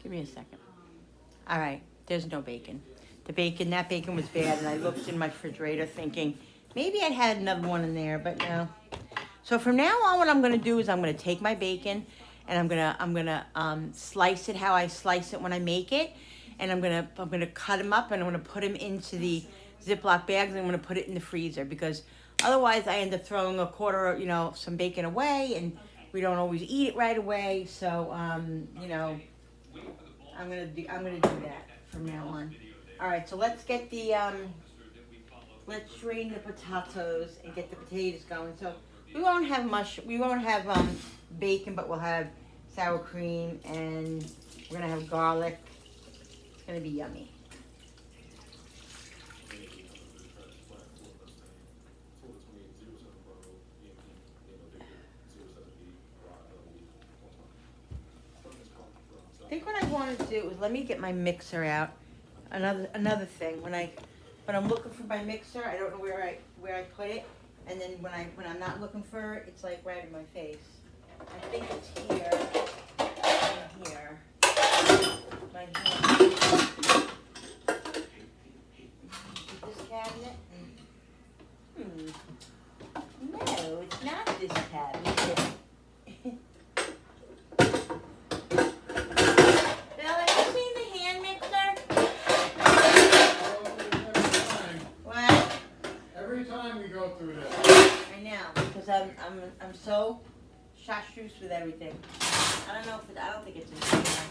Give me a second. All right, there's no bacon. That bacon was bad, and I looked in my refrigerator thinking maybe I had another one in there, but no. So from now on, what I'm gonna do is I'm gonna take my bacon, and I'm gonna slice it how I slice it when I make it, and I'm gonna cut them up, and I'm gonna put them into the Ziploc bags, and I'm gonna put it in the freezer because otherwise I end up throwing a quarter, some bacon away, and we don't always eat it right away. So I'm gonna do that from now on. All right, so let's get the let's drain the potatoes and get the potatoes going. So we won't have bacon, but we'll have sour cream and we're gonna have garlic. It's gonna be yummy. I think what I wanted to do was let me get my mixer out. Another thing, when I'm looking for my mixer, I don't know where I put it, and then when I'm not looking for it, it's like right in my face. I think it's here, right here. This cabinet? No, it's not this cabinet. I'm so chartreuse with everything. I don't think it's in here.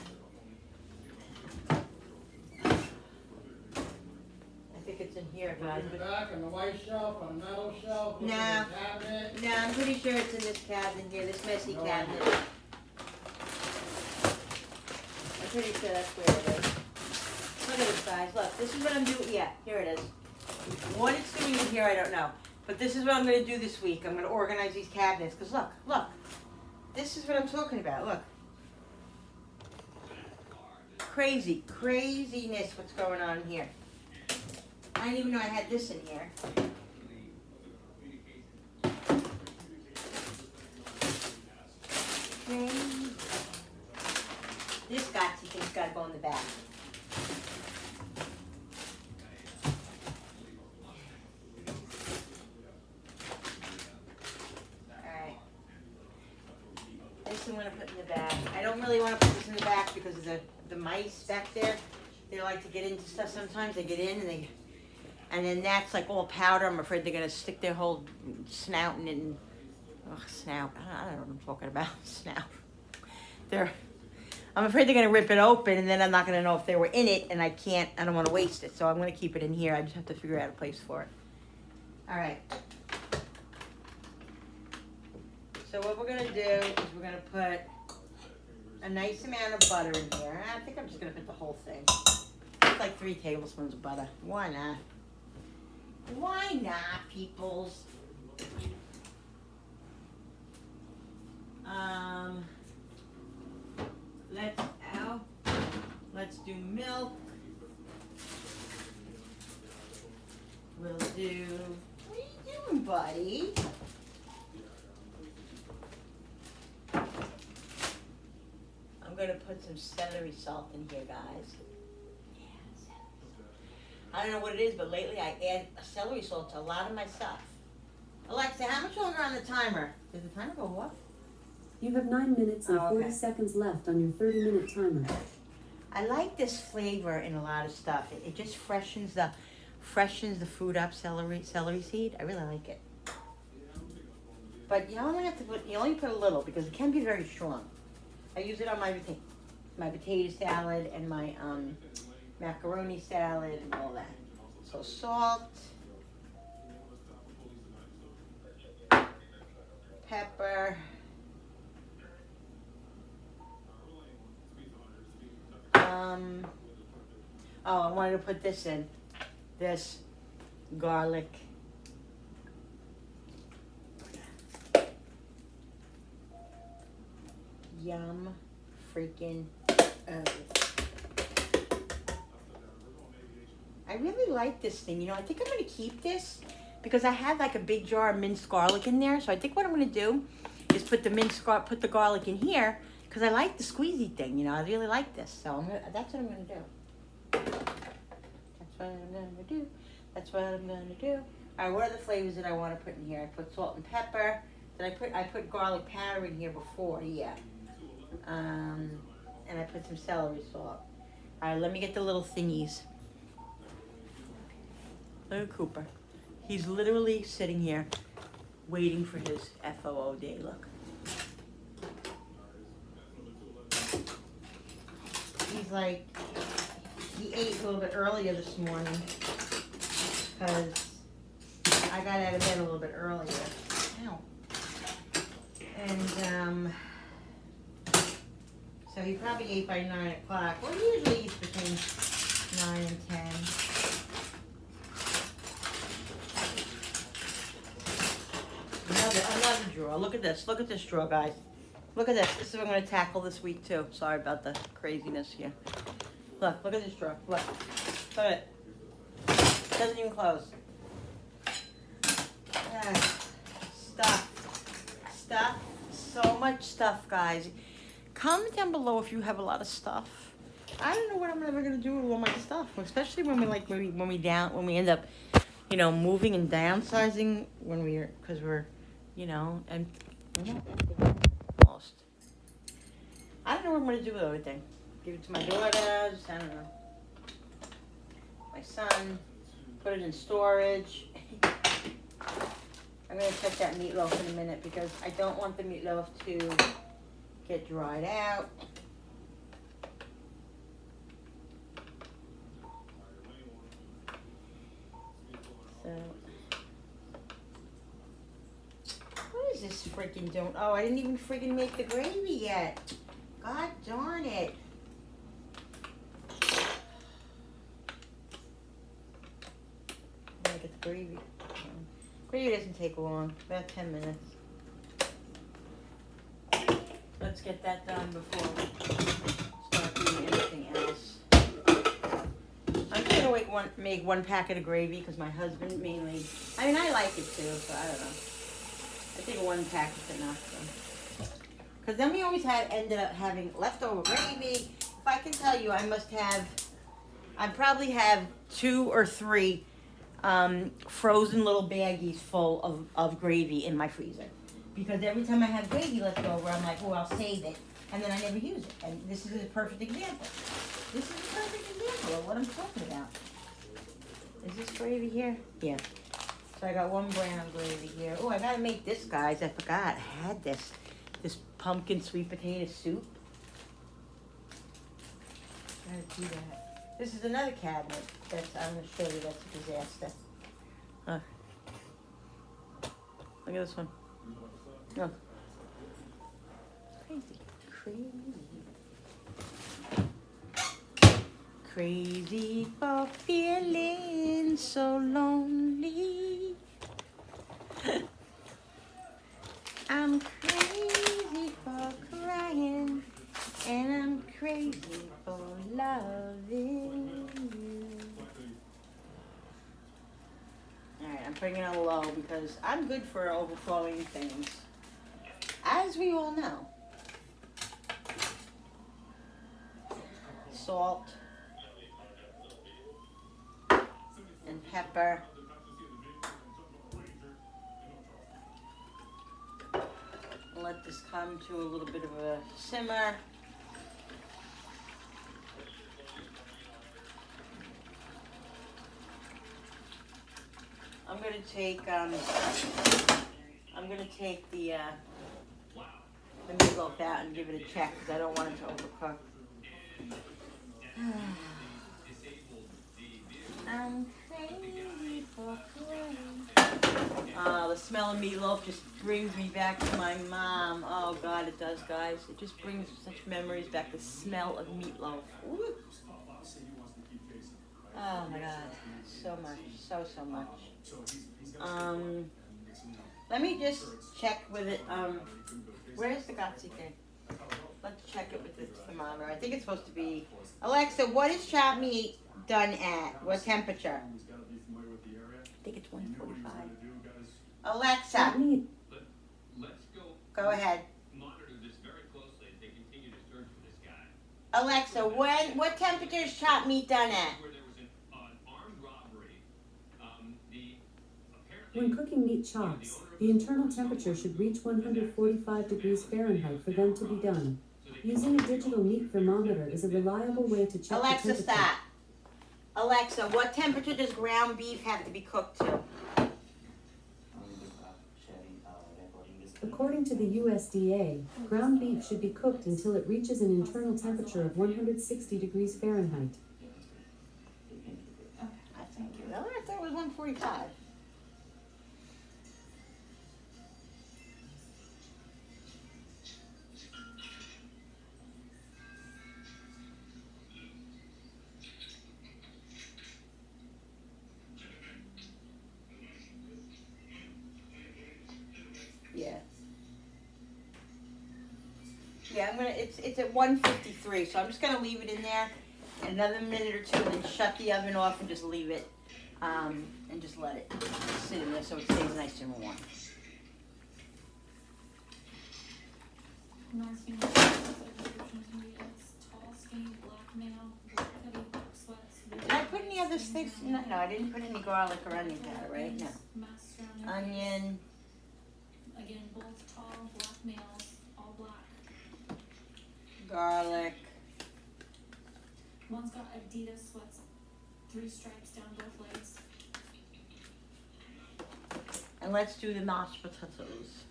I think it's in here, guys. In the back, on the white shelf, on the metal shelf, No. in the cabinet. No, I'm pretty sure it's in this cabinet here, this messy cabinet. I'm pretty sure that's where it is. Look at this, guys. Look, this is what I'm doing. Yeah, here it is. What it's doing in here, I don't know. But this is what I'm going to do this week. I'm going to organize these cabinets. Because look. This is what I'm talking about. Look. Craziness what's going on in here. I didn't even know I had this in here. This Gotsy thing's got to go in the back. I'm going to put in the bag. I don't really want to put this in the back because of the mice back there. They like to get into stuff sometimes. They get in and then that's like all powder. I'm afraid they're going to stick their whole snout in it. Snout. I don't know what I'm talking about. Snout. I'm afraid they're going to rip it open and then I'm not going to know if they were in it and I don't want to waste it. So I'm going to keep it in here. I just have to figure out a place for it. All right. So what we're going to do is we're going to put a nice amount of butter in here. I think I'm just going to put the whole thing. It's like 3 tablespoons of butter. Why not? Why not, peoples? Let's do milk. We'll do... What are you doing, buddy? I'm going to put some celery salt in here, guys. Yeah, celery salt. I don't know what it is, but lately I add celery salt to a lot of my stuff. Alexa, how much longer on the timer? Does the timer go off? You have 9 minutes and Oh, 40 okay. seconds left on your 30-minute timer. I like this flavor in a lot of stuff. It just freshens the food up. Celery seed. I really like it. But you only have to put a little because it can be very strong. I use it on my potato salad and my macaroni salad and all that. So salt, pepper. Oh, I wanted to put this in. This garlic. Yum, freaking. I really like this thing. You know, I think I'm gonna keep this because I had like a big jar of minced garlic in there. So I think what I'm gonna do is put the garlic in here because I like the squeezy thing. You know, I really like this. So that's what I'm gonna do. That's what I'm gonna do. All right, what are the flavors that I want to put in here? I put salt and pepper. I put garlic powder in here before, yeah. And I put some celery salt. All right, let me get the little thingies. Look at Cooper. He's literally sitting here waiting for his FOO day. Look. He's like, he ate a little bit earlier this morning because I got out of bed a little bit earlier. Ow. And so he probably ate by 9 o'clock. Well, he usually eats between 9 and 10. Another drawer. Look at this. Look at this drawer, guys. Look at this. This is what I'm going to tackle this week, too. Sorry about the craziness here. Look at this drawer. Look at it. It doesn't even close. Stuff. So much stuff, guys. Comment down below if you have a lot of stuff. I don't know what I'm ever gonna do with all my stuff, especially when we end up, you know, moving and downsizing because we're, you know, and almost. I don't know what I'm gonna do with everything. Give it to my daughters. I don't know. My son. Put it in storage. I'm gonna check that meatloaf in a minute because I don't want the meatloaf to get dried out. So, what is this freaking doing? Oh, I didn't even freaking make the gravy yet. God darn it. I gotta get the gravy. Gravy doesn't take long, about 10 minutes. Let's get that done before we start doing anything else. I'm just gonna make one packet of gravy because my husband mainly, I mean, I like it too, so I don't know. I think one packet's enough. So. Because then we always ended up having leftover gravy. If I can tell you, I probably have 2 or 3 frozen little baggies full of gravy in my freezer. Because every time I have gravy left over, I'm like, oh, I'll save it. And then I never use it. And this is a perfect example. This is a perfect example of what I'm talking about. Is this gravy here? Yeah. So I got 1 brand of gravy here. Oh, I gotta make this, guys. I forgot. I had this pumpkin sweet potato soup. I gotta do that. This is another cabinet I'm gonna show you. That's a disaster. Look at this one. Look. Crazy for feeling so lonely. I'm crazy for crying, and I'm crazy for loving you. Alright, I'm putting it on low because I'm good for overflowing things, as we all know. Salt and pepper. let this come to a little bit of a simmer. I'm gonna take the meatloaf out and give it a check because I don't want it to overcook. I'm crazy for the smell of meatloaf just brings me back to my mom. Oh God, it does, guys. It just brings such memories back. The smell of meatloaf. Woo. Oh my God, so much, so much. Let me just check with it. Where's the Gotsy thing? Let's check it with the thermometer. I think it's supposed to be. Alexa, what is chopped meat done at? What temperature? I think it's 145. Alexa, Chopped meat. go ahead. Monitor this very closely as they continue to search for this guy. Alexa, what temperature is chopped meat done at? Where there was an armed robbery. When cooking meat chops, the internal temperature should reach 145 degrees Fahrenheit for them to be done. Using a digital meat thermometer is a reliable way to check Alexa, the temperature. stop. Alexa, what temperature does ground beef have to be cooked to? According to the USDA, ground beef should be cooked until it reaches an internal temperature of 160 degrees Fahrenheit. Thank you. I thought it was 145. Yeah. Yeah, it's at 153, so I'm just gonna leave it in there another minute or two and then shut the oven off and just leave it and just let it sit in there so it stays nice and warm. Tall, skinny, black male, black hoodie, black sweats. Did I put any other things? No, I didn't put any garlic or onion powder, right? No. Mask around their Onion, face. Again, both tall, black males, all black. garlic. One's got Adidas sweats, 3 stripes down both legs. And let's do the mashed potatoes.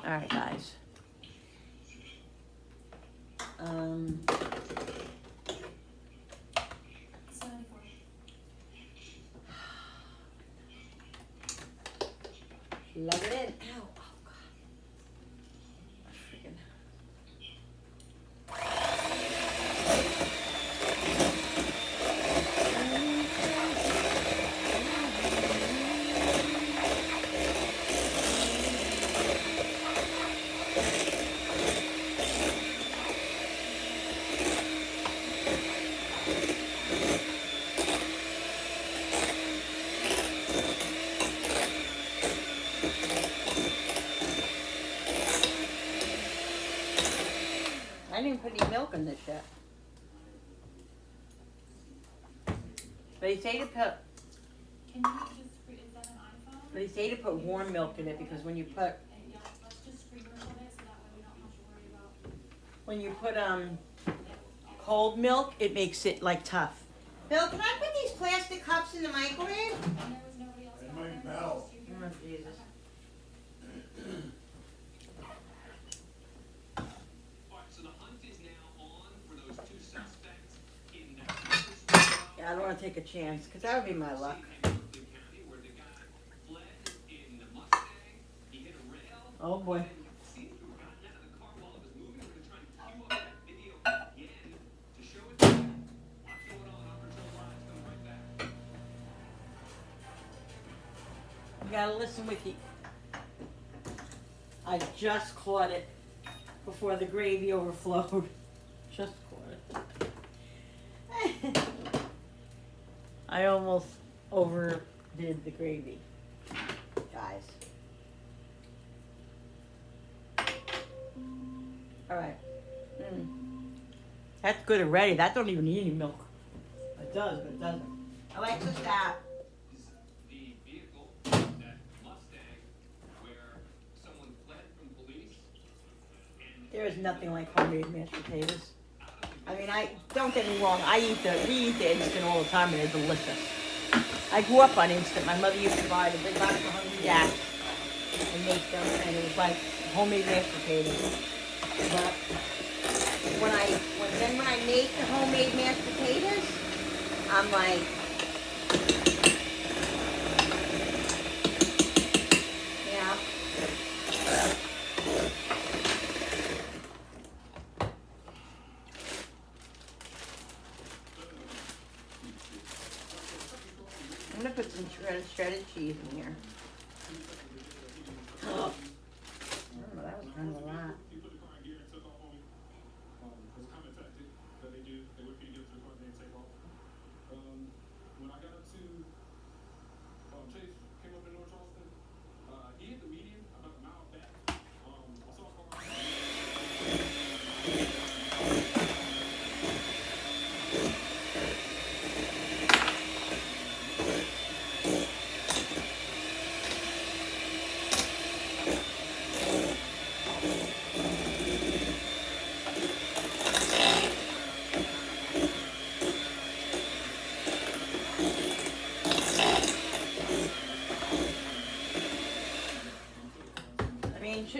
All right, guys. 74. Love it in. Ow. Oh, God. Freaking. I didn't put any milk in this yet. They say to put, Can you just, is that an iPhone? they say to put warm milk in it because when you put, Yeah, let's just screen record it so that way we don't have to worry about. when you put cold milk, it makes it like tough. Bill, can I put these plastic cups in the microwave? And there was nobody else. They out might there, melt. just you Oh, here. Jesus. Alright, so the hunt is now on for those 2 suspects in that Yeah, I don't want to take a chance because that would be my luck. County where the guy fled in the Mustang. He hit a rail. Oh boy. And seems to have gotten out of the car while it was moving. We're gonna try and cue up that video again to show it to you. What's going on over till live? Coming right back. You gotta listen with you. I just caught it before the gravy overflowed. Just caught it. I almost overdid the gravy, guys. All right. That's good already. That don't even need any milk. It does, but it doesn't. Alexa, stop. The vehicle, that Mustang, where There is nothing like homemade mashed potatoes. I mean, don't get me wrong. We eat the instant all the time, and they're delicious. I grew up on instant. My mother used to buy the big box of Hungry Jack's and make them, and it was like homemade mashed potatoes. But when I make the homemade mashed potatoes, I'm like, yeah. I'm gonna put some shredded cheese in here. Oh, that was kind of a lot. He put the car in gear and took off on me. It's kind of tactic that they do. They wait for you to get to the car and then take off. When I got up to Chase, came up in North Charleston, he hit the median about a mile back. I saw a car.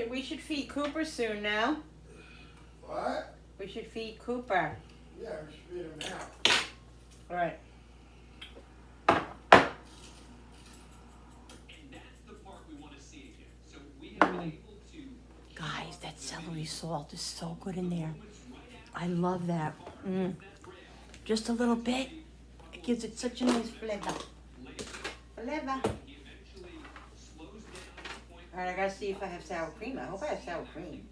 We should feed Cooper soon now. What? We should feed Cooper. Yeah, we should feed him now. All right. And that's the part we want to see again. So we have been able to. Guys, that celery salt is so good in there. I love that. Just a little bit. It gives it such a nice flavor. Flavor. All right, I gotta see if I have sour cream. I hope I have sour cream.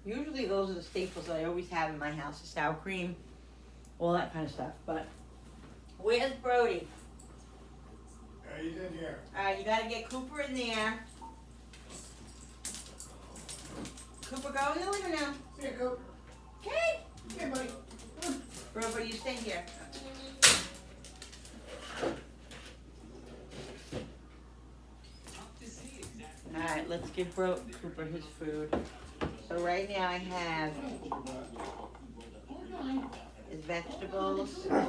Usually those are the staples that I always have in my house, is sour cream, all that kind of stuff. But where's Brody? He's in here. All right, you gotta get Cooper in there. Cooper, go in the living room. Here, Coop. Okay. Here, buddy. Rover, you stay here. All right, let's give Cooper his food. So right now I have his vegetables. Like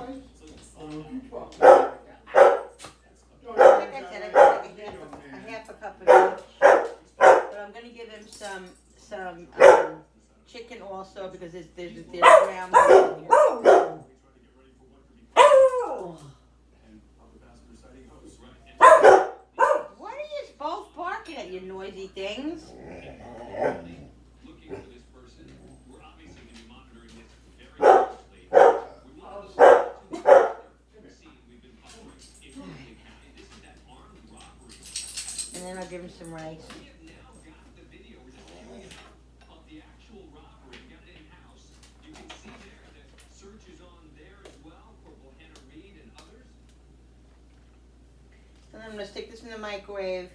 I said, I got like a half a cup of each. But I'm gonna give him some chicken also, because there's ground beef in here. What are you both barking at, you noisy things? Looking for this person, we're obviously going to be monitoring this very closely. We want to see we've been following in County. This is that armed robbery. And then I'll give him some rice. We have now got the video of the actual robbery. We got it in-house. You can see there that search is on there as well. Corporal Hannah Reed and others. And I'm gonna stick this in the microwave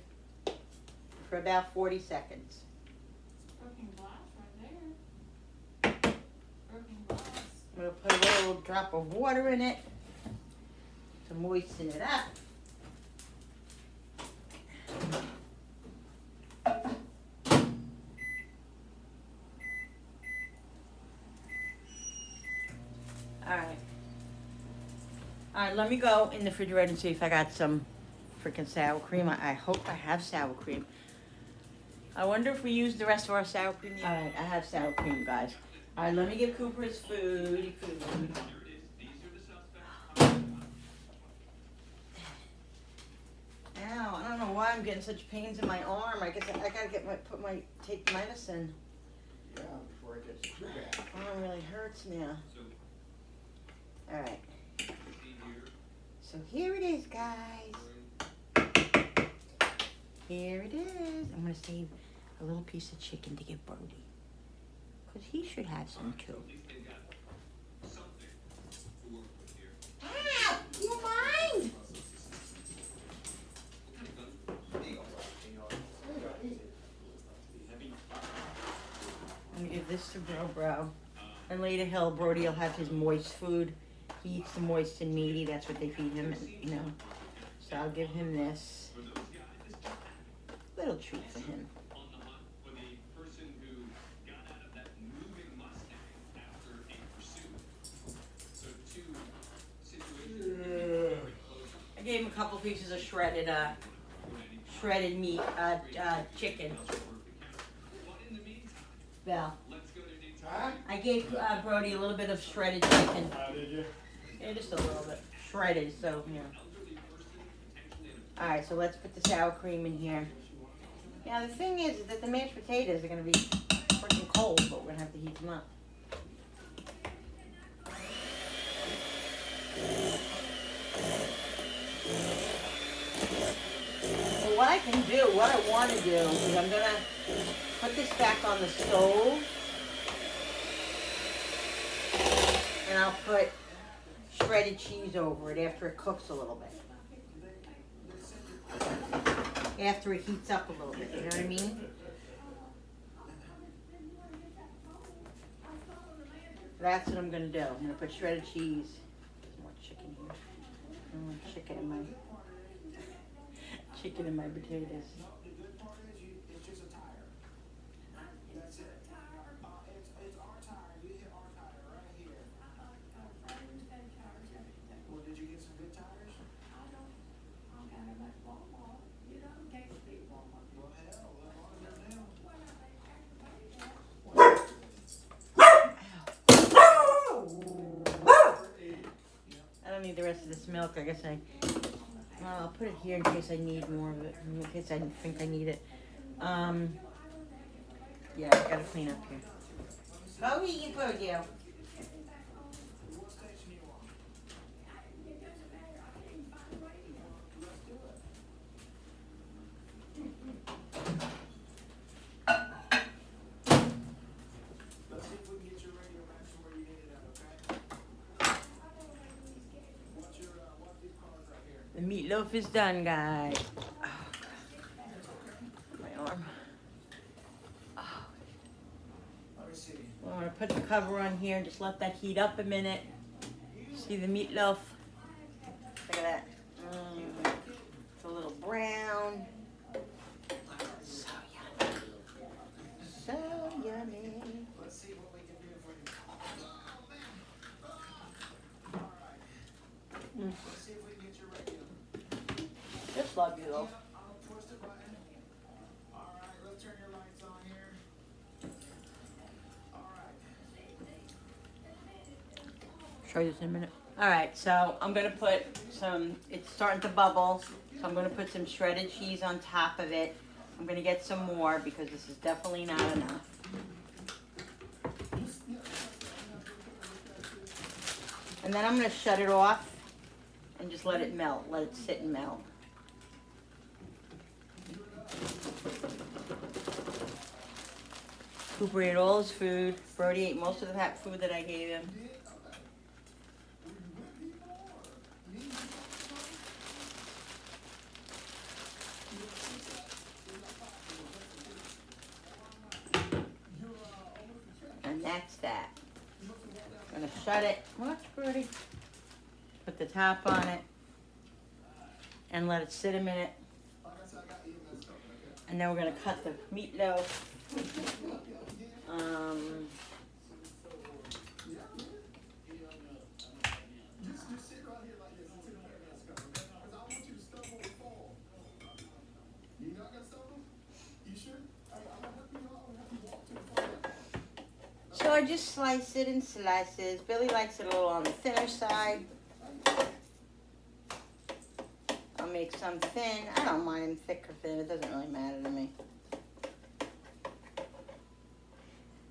for about 40 seconds. Broken glass right there. Broken glass. I'm gonna put a little drop of water in it to moisten it up. Alright, let me go in the refrigerator and see if I got some freaking sour cream. I hope I have sour cream. I wonder if we use the rest of our sour cream. Alright, I have sour cream, guys. Alright, let me give Cooper his food. Ow, I don't know why I'm getting such pains in my arm. I guess I gotta take medicine. Yeah, before it gets too bad. My arm really hurts now. Alright. So here it is, guys. Here it is. I'm gonna save a little piece of chicken to give Brody, because he should have some too. Ow! You mind? I'm gonna give this to Bro. And later, Brody will have his moist food. He eats the moist and meaty. That's what they feed him, you know. So I'll give him this. Little treat for him. gave him a couple pieces of shredded meat, chicken. Val. Huh? I gave Brody a little bit of shredded chicken. Did you? Yeah, just a little bit. Shredded, so, yeah. Alright, so let's put the sour cream in here. Now, the thing is that the mashed potatoes are going to be freaking cold, but we're going to have to heat them up. So what I can do, what I want to do, is I'm going to put this back on the stove. And I'll put shredded cheese over it after it cooks a little bit. After it heats up a little bit, you know what I mean? That's what I'm gonna do. I'm gonna put shredded cheese. There's more chicken here. I want chicken in my potatoes. The good part is it's just a tire. That's it. It's our tire. You hit our tire right here. Well, did you get some good tires? Well, hell, as long as they're new. I don't need the rest of this milk. I guess I'll put it here in case I need more of it. In case I think I need it. Yeah, I gotta clean up here. Oh, you put you. What station you on? Let's see if we can get your radio back to where you need it at, okay? Watch these cards right here. The meatloaf is done, guys. Oh, my arm. Oh. Let me see. I'm gonna put the cover on here and just let that heat up a minute. See the meatloaf? Look at that. It's a little brown. So yummy. So yummy. Let's see what we can do for you. Mm. Let's see if we can get your radio. Just love you though. I'll twist the button. Alright, let's turn your lights on here. Alright. Show you this in a minute. Alright, so I'm gonna put some, it's starting to bubble, so I'm gonna put some shredded cheese on top of it. I'm gonna get some more because this is definitely not enough. And then I'm gonna shut it off and just let it melt, let it sit and melt. Cooper ate all his food. Brody ate most of that food that I gave him. And that's that. I'm gonna shut it. Watch, Brody. Put the top on it. And let it sit a minute. And then we're gonna cut the meatloaf. So I just slice it in slices. Billy likes it a little on the thinner side. I'll make some thin. I don't mind them thick or thin. It doesn't really matter to me.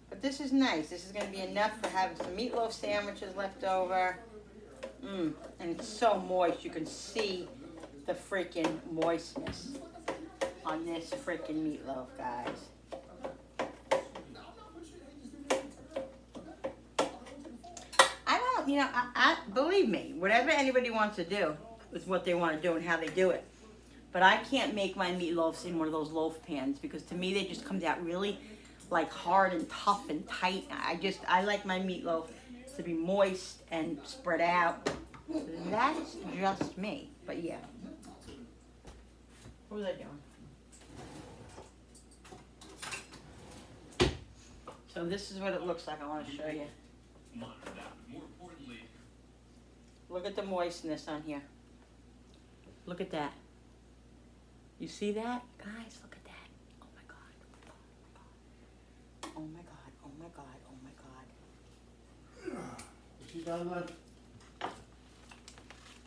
But this is nice. This is going to be enough for having some meatloaf sandwiches left over. And it's so moist. You can see the freaking moistness on this freaking meatloaf, guys. I believe me, whatever anybody wants to do is what they want to do and how they do it. But I can't make my meatloafs in one of those loaf pans because to me they just comes out really like hard and tough and tight. I like my meatloaf to be moist and spread out. That's just me. But yeah. What was I doing? So this is what it looks like. I want to show you. Look at the moistness on here. Look at that. You see that? Guys, look at that. Oh my God. Oh my God. Oh my God. Oh my God. She done that?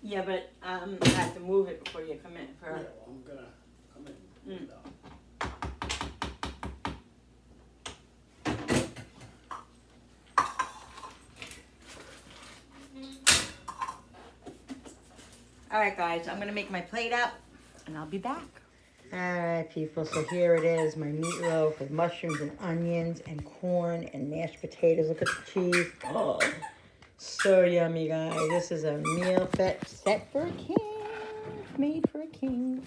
Yeah, but I have to move it before you come in. Yeah, well, I'm gonna come in. Mm. Alright guys, I'm gonna make my plate up and I'll be back. Alright people, so here it is, my meatloaf with mushrooms and onions and corn and mashed potatoes. Look at the cheese. Oh, so yummy guys. This is a meal set for a king. Made for a king.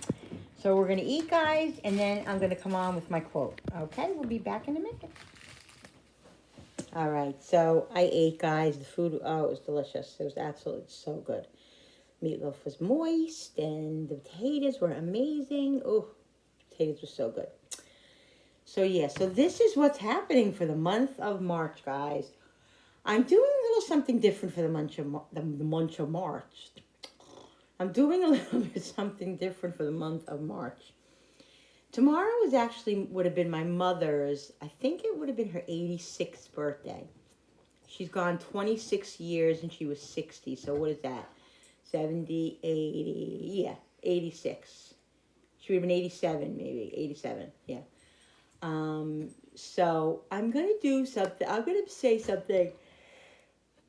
So we're gonna eat guys and then I'm gonna come on with my quote. Okay, we'll be back in a minute. Alright, so I ate guys. The food, oh, it was delicious. It was absolutely so good. Meatloaf was moist and the potatoes were amazing. Oh, potatoes were so good. So yeah, so this is what's happening for the month of March, guys. I'm doing a little something different for the month of March. I'm doing a little bit something different for the month of March. Tomorrow is actually would have been my mother's, I think it would have been her 86th birthday. She's gone 26 years and she was 60. So what is that? 70, 80, yeah, 86. She would have been 87, maybe, 87, yeah. So I'm going to do something, I'm going to say something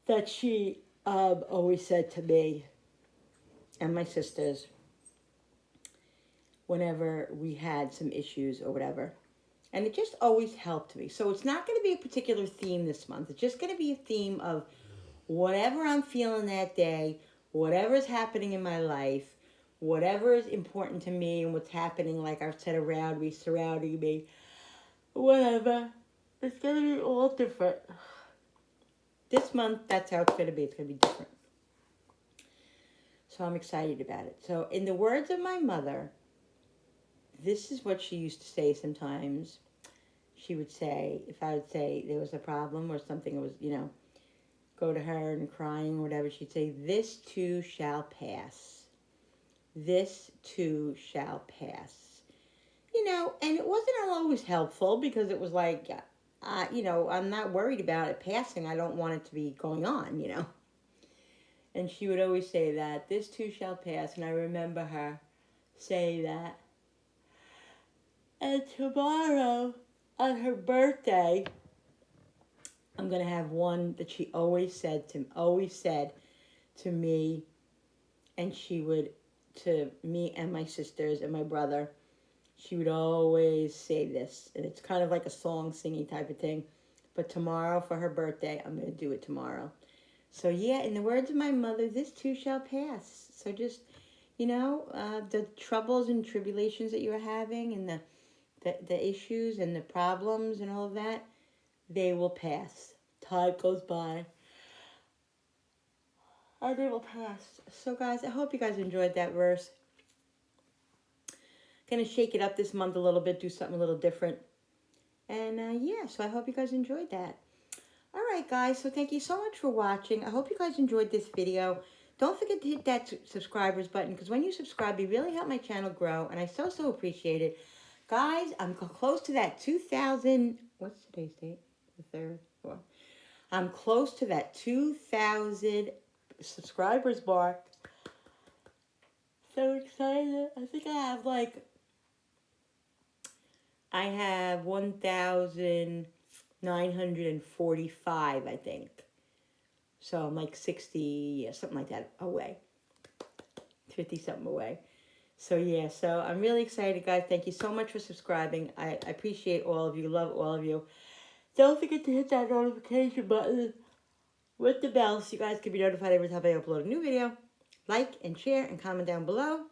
that she always said to me and my sisters whenever we had some issues or whatever. And it just always helped me. So it's not going to be a particular theme this month. It's just going to be a theme of whatever I'm feeling that day, whatever is happening in my life, whatever is important to me and what's happening, like I've said, around me, surrounding me, whatever. It's going to be all different. This month, that's how it's going to be. It's going to be different. So I'm excited about it. So in the words of my mother, this is what she used to say sometimes. She would say, if I would say there was a problem or something, it was, go to her and crying or whatever, she'd say, this too shall pass. This too shall pass. And it wasn't always helpful because it was like, I'm not worried about it passing. I don't want it to be going on, And she would always say that, this too shall pass. And I remember her saying that. And tomorrow, on her birthday, I'm going to have one that she always said to me, and she would, to me and my sisters and my brother, she would always say this, and it's kind of like a song singing type of thing, but tomorrow for her birthday, I'm going to do it tomorrow. So yeah, in the words of my mother, this too shall pass. So just, the troubles and tribulations that you're having and the issues and the problems and all of that, they will pass. Time goes by. And they will pass. So guys, I hope you guys enjoyed that verse. Gonna shake it up this month a little bit, do something a little different. And yeah, so I hope you guys enjoyed that. Alright guys, so thank you so much for watching. I hope you guys enjoyed this video. Don't forget to hit that subscribers button, because when you subscribe, you really help my channel grow, and I so appreciate it. Guys, I'm close to that 2,000, what's today's date? The 3rd? 4th. I'm close to that 2,000 subscribers mark. So excited. I think I have 1,945, I think. So I'm like 60, yeah, something like that away. 50 something away. So yeah, so I'm really excited, guys. Thank you so much for subscribing. I appreciate all of you. Love all of you. Don't forget to hit that notification button with the bell so you guys can be notified every time I upload a new video. Like and share and comment down below.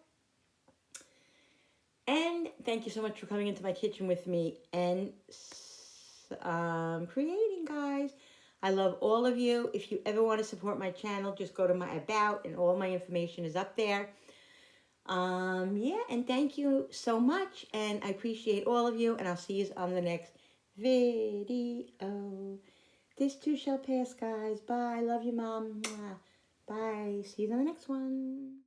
And thank you so much for coming into my kitchen with me and creating, guys. I love all of you. If you ever want to support my channel, just go to my About, and all my information is up there. Yeah, and thank you so much, and I appreciate all of you, and I'll see you on the next video. This too shall pass, guys. Bye. Love you, Mom. Bye. See you on the next one.